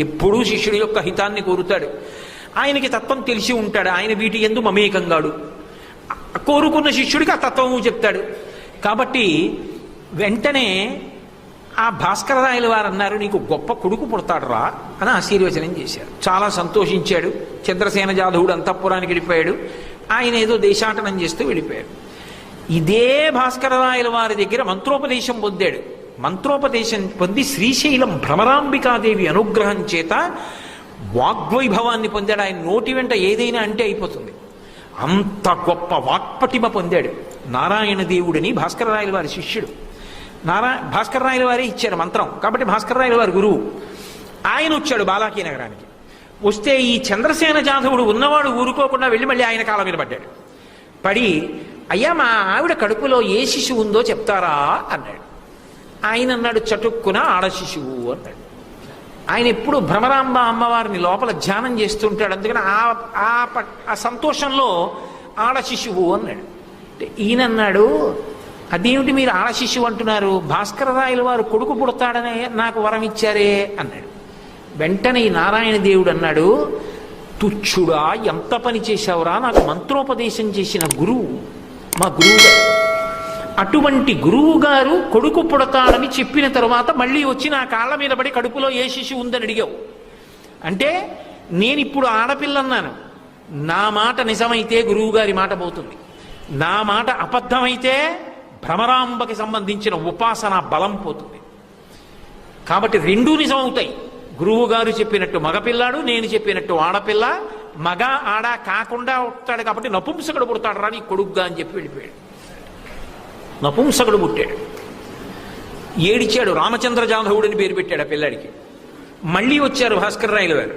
ఎప్పుడూ శిష్యుడి యొక్క హితాన్ని కోరుతాడు. ఆయనకి తత్వం తెలిసి ఉంటాడు. ఆయన వీటి యందు మమేకంగాడు. కోరుకున్న శిష్యుడికి ఆ తత్వము చెప్తాడు. కాబట్టి వెంటనే ఆ భాస్కరరాయల వారు అన్నారు, నీకు గొప్ప కొడుకు పుడతాడు రా అని ఆశీర్వచనం చేశారు. చాలా సంతోషించాడు. చంద్రసేన జాధవుడు అంతఃపురానికి వెళ్ళిపోయాడు. ఆయన ఏదో దేశాటనం చేస్తూ వెళ్ళిపోయాడు. ఇదే భాస్కరరాయల వారి దగ్గర మంత్రోపదేశం పొందాడు. మంత్రోపదేశం పొంది శ్రీశైలం భ్రమరాంబికాదేవి అనుగ్రహం చేత వాగ్వైభవాన్ని పొందాడు. ఆయన నోటి వెంట ఏదైనా అంటే అయిపోతుంది. అంత గొప్ప వాక్పటిమ పొందాడు. నారాయణ దేవుడిని భాస్కరరాయల వారి శిష్యుడు. భాస్కరరాయల వారే ఇచ్చారు మంత్రం. కాబట్టి భాస్కరరాయల వారి గురువు. ఆయన వచ్చాడు బాలాకీ నగరానికి. వస్తే ఈ చంద్రసేన జాధవుడు ఉన్నవాడు ఊరుకోకుండా వెళ్ళి మళ్ళీ ఆయన కాళ్ళ మీద పడ్డాడు. పడి, అయ్యా మా ఆవిడ కడుపులో ఏ శిశువు ఉందో చెప్తారా అన్నాడు. ఆయన అన్నాడు, చటుక్కున ఆడ శిశువు అన్నాడు. ఆయన ఎప్పుడు భ్రమరాంబ అమ్మవారిని లోపల ధ్యానం చేస్తుంటాడు. అందుకని ఆ సంతోషంలో ఆడ శిశువు అన్నాడు. ఈయనన్నాడు, అదేమిటి మీరు ఆడ శిశువు అంటున్నారు? భాస్కరరాయల వారు కొడుకు పుడతాడనే నాకు వరం ఇచ్చారే అన్నాడు. వెంటనే ఈ నారాయణ దేవుడు అన్నాడు, తుచ్చుడా, ఎంత పని చేశావురా? నాకు మంత్రోపదేశం చేసిన గురువు, మా గురువు గారు. అటువంటి గురువు గారు కొడుకు పుడతాడని చెప్పిన తరువాత మళ్ళీ వచ్చి నా కాళ్ళ మీద పడి కడుపులో ఏ శిశువు ఉందని అడిగావు. అంటే నేను ఇప్పుడు ఆడపిల్లన్నాను. నా మాట నిజమైతే గురువు గారి మాట పోతుంది. నా మాట అబద్ధమైతే భ్రమరాంబకి సంబంధించిన ఉపాసన బలం పోతుంది. కాబట్టి రెండూ నిజం అవుతాయి. గురువు గారు చెప్పినట్టు మగపిల్లాడు, నేను చెప్పినట్టు ఆడపిల్ల. మగ ఆడ కాకుండా ఉంటాడు కాబట్టి నపుంసకుడు పుడతాడు రా నీ కొడుగ్గా అని చెప్పి వెళ్ళిపోయాడు. నపుంసకుడు పుట్టాడు. ఏడిచాడు. రామచంద్ర జాధవుడిని పేరు పెట్టాడు ఆ పిల్లాడికి. మళ్ళీ వచ్చారు భాస్కరరాయల వారు.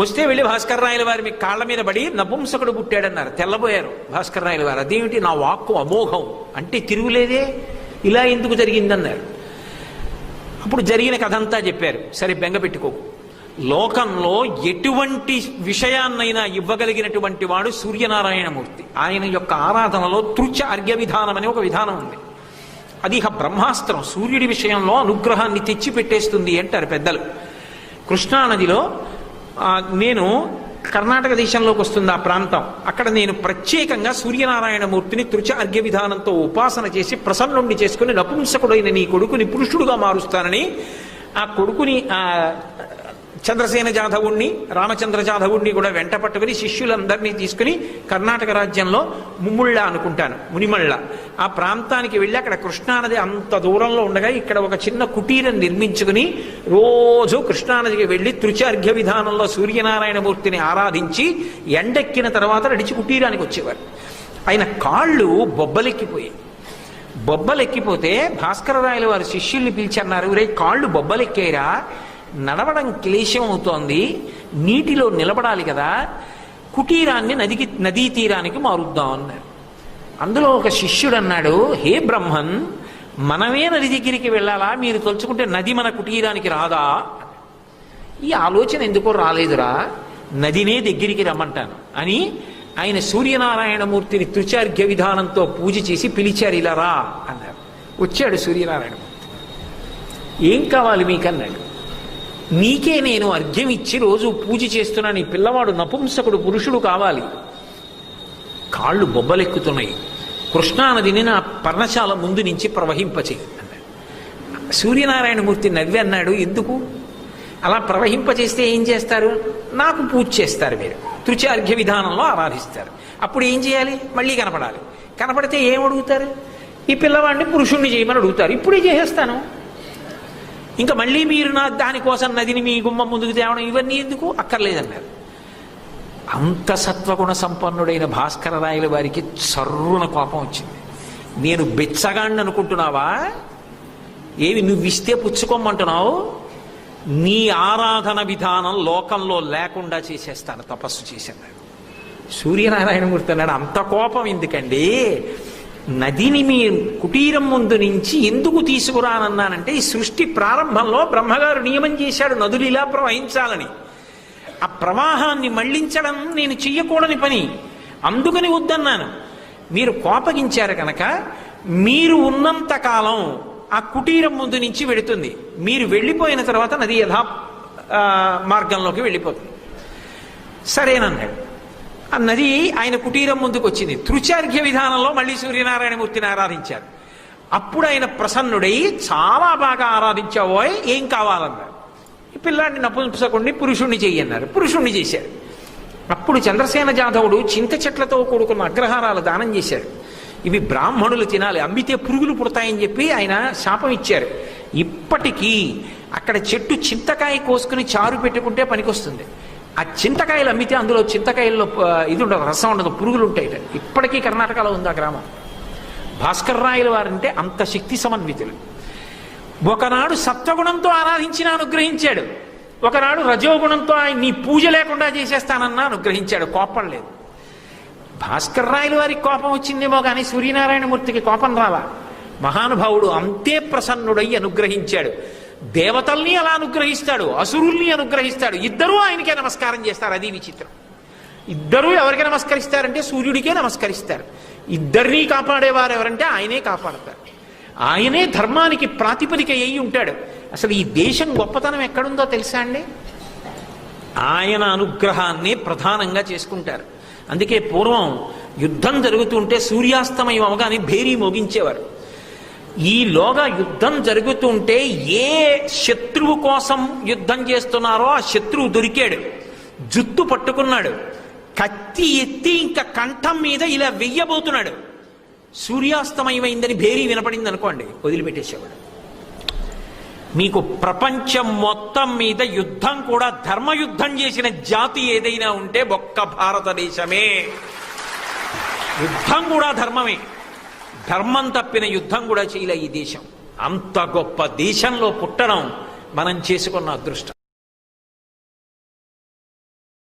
వస్తే వెళ్ళి భాస్కరరాయల వారి మీ కాళ్ళ మీద పడి నపుంసకుడు పుట్టాడన్నారు. తెల్లబోయారు భాస్కరరాయల వారు. అదేమిటి, నా వాక్కు అమోఘం అంటే తిరుగులేదే, ఇలా ఎందుకు జరిగిందన్నారు. అప్పుడు జరిగిన కథంతా చెప్పారు. సరే బెంగ పెట్టుకోకు, లోకంలో ఎటువంటి విషయాన్నైనా ఇవ్వగలిగినటువంటి వాడు సూర్యనారాయణమూర్తి. ఆయన యొక్క ఆరాధనలో తృచ అర్ఘ్య విధానం అనే ఒక విధానం ఉంది. అది ఇక బ్రహ్మాస్త్రం. సూర్యుడి విషయంలో అనుగ్రహాన్ని తెచ్చి పెట్టేస్తుంది అంటారు పెద్దలు. కృష్ణానదిలో నేను కర్ణాటక దేశంలోకి వస్తుంది ఆ ప్రాంతం. అక్కడ నేను ప్రత్యేకంగా సూర్యనారాయణమూర్తిని తృచ అర్ఘ్య విధానంతో ఉపాసన చేసి ప్రసన్నుణ్ణి చేసుకుని నపుంసకుడైన నీ కొడుకుని పురుషుడుగా మారుస్తానని ఆ కొడుకుని చంద్రసేన జాధవుణ్ణి, రామచంద్ర జాధవుణ్ణి కూడా వెంట పట్టుకుని శిష్యులందరినీ తీసుకుని కర్ణాటక రాజ్యంలో ముమ్ముళ్ళ అనుకుంటాను, మునిమళ్ళ ఆ ప్రాంతానికి వెళ్ళి అక్కడ కృష్ణానది అంత దూరంలో ఉండగా ఇక్కడ ఒక చిన్న కుటీరం నిర్మించుకుని రోజు కృష్ణానదికి వెళ్ళి తృచార్ఘ్య విధానంలో సూర్యనారాయణమూర్తిని ఆరాధించి ఎండెక్కిన తర్వాత నడిచి కుటీరానికి వచ్చేవారు. ఆయన కాళ్ళు బొబ్బలెక్కిపోతే భాస్కరరాయల వారి శిష్యుల్ని పిలిచి అన్నారు, రే కాళ్ళు బొబ్బలెక్కేరా, నడవడం క్లేశం అవుతోంది, నీటిలో నిలబడాలి కదా, కుటీరాన్ని నదీ తీరానికి మారుద్దాం అన్నారు. అందులో ఒక శిష్యుడు అన్నాడు, హే బ్రహ్మన్, మనమే నది దగ్గరికి వెళ్ళాలా, మీరు తలుచుకుంటే నది మన కుటీరానికి రాదా? ఈ ఆలోచన ఎందుకో రాలేదురా, నదినే దగ్గరికి రమ్మంటాను అని ఆయన సూర్యనారాయణమూర్తిని తృచార్ఘ్య విధానంతో పూజ చేసి పిలిచారు, ఇలా రా అన్నారు. వచ్చాడు సూర్యనారాయణమూర్తి. ఏం కావాలి మీకన్నాడు. నీకే నేను అర్ఘ్యం ఇచ్చి రోజు పూజ చేస్తున్నాను, ఈ పిల్లవాడు నపుంసకుడు పురుషుడు కావాలి, కాళ్ళు బొబ్బలెక్కుతున్నాయి, కృష్ణానదిని నా పర్ణశాల ముందు నుంచి ప్రవహింపచేయి అన్నాడు. సూర్యనారాయణమూర్తి నవ్వి అన్నాడు, ఎందుకు అలా ప్రవహింపచేస్తే ఏం చేస్తారు? నాకు పూజ చేస్తారు, మీరు తృచార్ఘ్య విధానంలో ఆరాధిస్తారు. అప్పుడు ఏం చేయాలి? మళ్ళీ కనపడాలి. కనపడితే ఏం అడుగుతారు? ఈ పిల్లవాడిని పురుషుణ్ణి చేయమని అడుగుతారు. ఇప్పుడే చేసేస్తాను, ఇంకా మళ్ళీ మీరు నా దానికోసం నదిని మీ గుమ్మం ముందుకు తేవడం ఇవన్నీ ఎందుకు, అక్కర్లేదన్నారు. అంత సత్వగుణ సంపన్నుడైన భాస్కరరాయల వారికి సర్రున కోపం వచ్చింది. నేను బెచ్చగాడిని అనుకుంటున్నావా? ఏవి నువ్వు ఇస్తే పుచ్చుకోమంటున్నావు? నీ ఆరాధన విధానం లోకంలో లేకుండా చేసేస్తాను, తపస్సు చేశాను. సూర్యనారాయణమూర్తి అన్నాడు, అంత కోపం ఎందుకండి, నదిని మీ కుటీరం ముందు నుంచి ఎందుకు తీసుకురానన్నానంటే ఈ సృష్టి ప్రారంభంలో బ్రహ్మగారు నియమం చేశాడు నదులు ఇలా ప్రవహించాలని. ఆ ప్రవాహాన్ని మళ్లించడం నేను చెయ్యకూడని పని, అందుకని వద్దన్నాను. మీరు కోపగించారు కనుక మీరు ఉన్నంత కాలం ఆ కుటీరం ముందు నుంచి వెళుతుంది, మీరు వెళ్ళిపోయిన తర్వాత నది యథా మార్గంలోకి వెళ్ళిపోతుంది. సరేనన్నాడు. ఆ నది ఆయన కుటీరం ముందుకు వచ్చింది. తృచార్ఘ్య విధానంలో మళ్ళీ సూర్యనారాయణమూర్తిని ఆరాధించారు. అప్పుడు ఆయన ప్రసన్నుడై చాలా బాగా ఆరాధించావోయ్, ఏం కావాలన్నారు. ఈ పిల్లాడిని నపుంసకుడిని పురుషుణ్ణి చెయ్యన్నారు. పురుషుణ్ణి చేశారు. అప్పుడు చంద్రసేన జాధవుడు చింత చెట్లతో కూడుకున్న అగ్రహారాలు దానం చేశాడు. ఇవి బ్రాహ్మణులు తినాలి, అమ్మితే పురుగులు పుడతాయని చెప్పి ఆయన శాపం ఇచ్చారు. ఇప్పటికీ అక్కడ చెట్టు చింతకాయ కోసుకుని చారు పెట్టుకుంటే పనికొస్తుంది. ఆ చింతకాయలు అమ్మితే అందులో చింతకాయల్లో ఇది ఉండదు, రసం ఉండదు, పురుగులు ఉంటాయి. ఇప్పటికీ కర్ణాటకలో ఉంది ఆ గ్రామం. భాస్కర్ రాయల వారంటే అంత శక్తి సమన్వితులు. ఒకనాడు సత్వగుణంతో ఆరాధించిన అనుగ్రహించాడు, ఒకనాడు రజోగుణంతో ఆయన నీ పూజ లేకుండా చేసేస్తానన్నా అనుగ్రహించాడు. కోపం లేదు. భాస్కర్ రాయల వారికి కోపం వచ్చిందేమో కానీ సూర్యనారాయణమూర్తికి కోపం రాలా. మహానుభావుడు అంతే ప్రసన్నుడై అనుగ్రహించాడు. దేవతల్ని అలా అనుగ్రహిస్తాడు, అసురుల్ని అనుగ్రహిస్తాడు. ఇద్దరూ ఆయనకే నమస్కారం చేస్తారు. అది విచిత్రం. ఇద్దరూ ఎవరికి నమస్కరిస్తారంటే సూర్యుడికే నమస్కరిస్తారు. ఇద్దరినీ కాపాడేవారు ఎవరంటే ఆయనే కాపాడతారు. ఆయనే ధర్మానికి ప్రాతిపదిక అయి ఉంటాడు. అసలు ఈ దేశం గొప్పతనం ఎక్కడుందో తెలుసా అండి? ఆయన అనుగ్రహాన్ని ప్రధానంగా చేసుకుంటారు. అందుకే పూర్వం యుద్ధం జరుగుతుంటే సూర్యాస్తమయం అవగానే భేరీ మోగించేవారు. ఈలోగా యుద్ధం జరుగుతుంటే ఏ శత్రువు కోసం యుద్ధం చేస్తున్నారో ఆ శత్రువు దొరికాడు, జుత్తు పట్టుకున్నాడు, కత్తి ఎత్తి ఇంకా కంఠం మీద ఇలా వెయ్యబోతున్నాడు. సూర్యాస్తమయమైందని భేరీ వినపడింది అనుకోండి, వదిలిపెట్టేసేవాడు. మీకు ప్రపంచం మొత్తం మీద యుద్ధం కూడా ధర్మయుద్ధం చేసిన జాతి ఏదైనా ఉంటే ఒక్క భారతదేశమే. యుద్ధం కూడా ధర్మమే. ధర్మం తప్పిన యుద్ధం కూడా చేయలే ఈ దేశం. అంత గొప్ప దేశంలో పుట్టడం మనం చేసుకున్న అదృష్టం.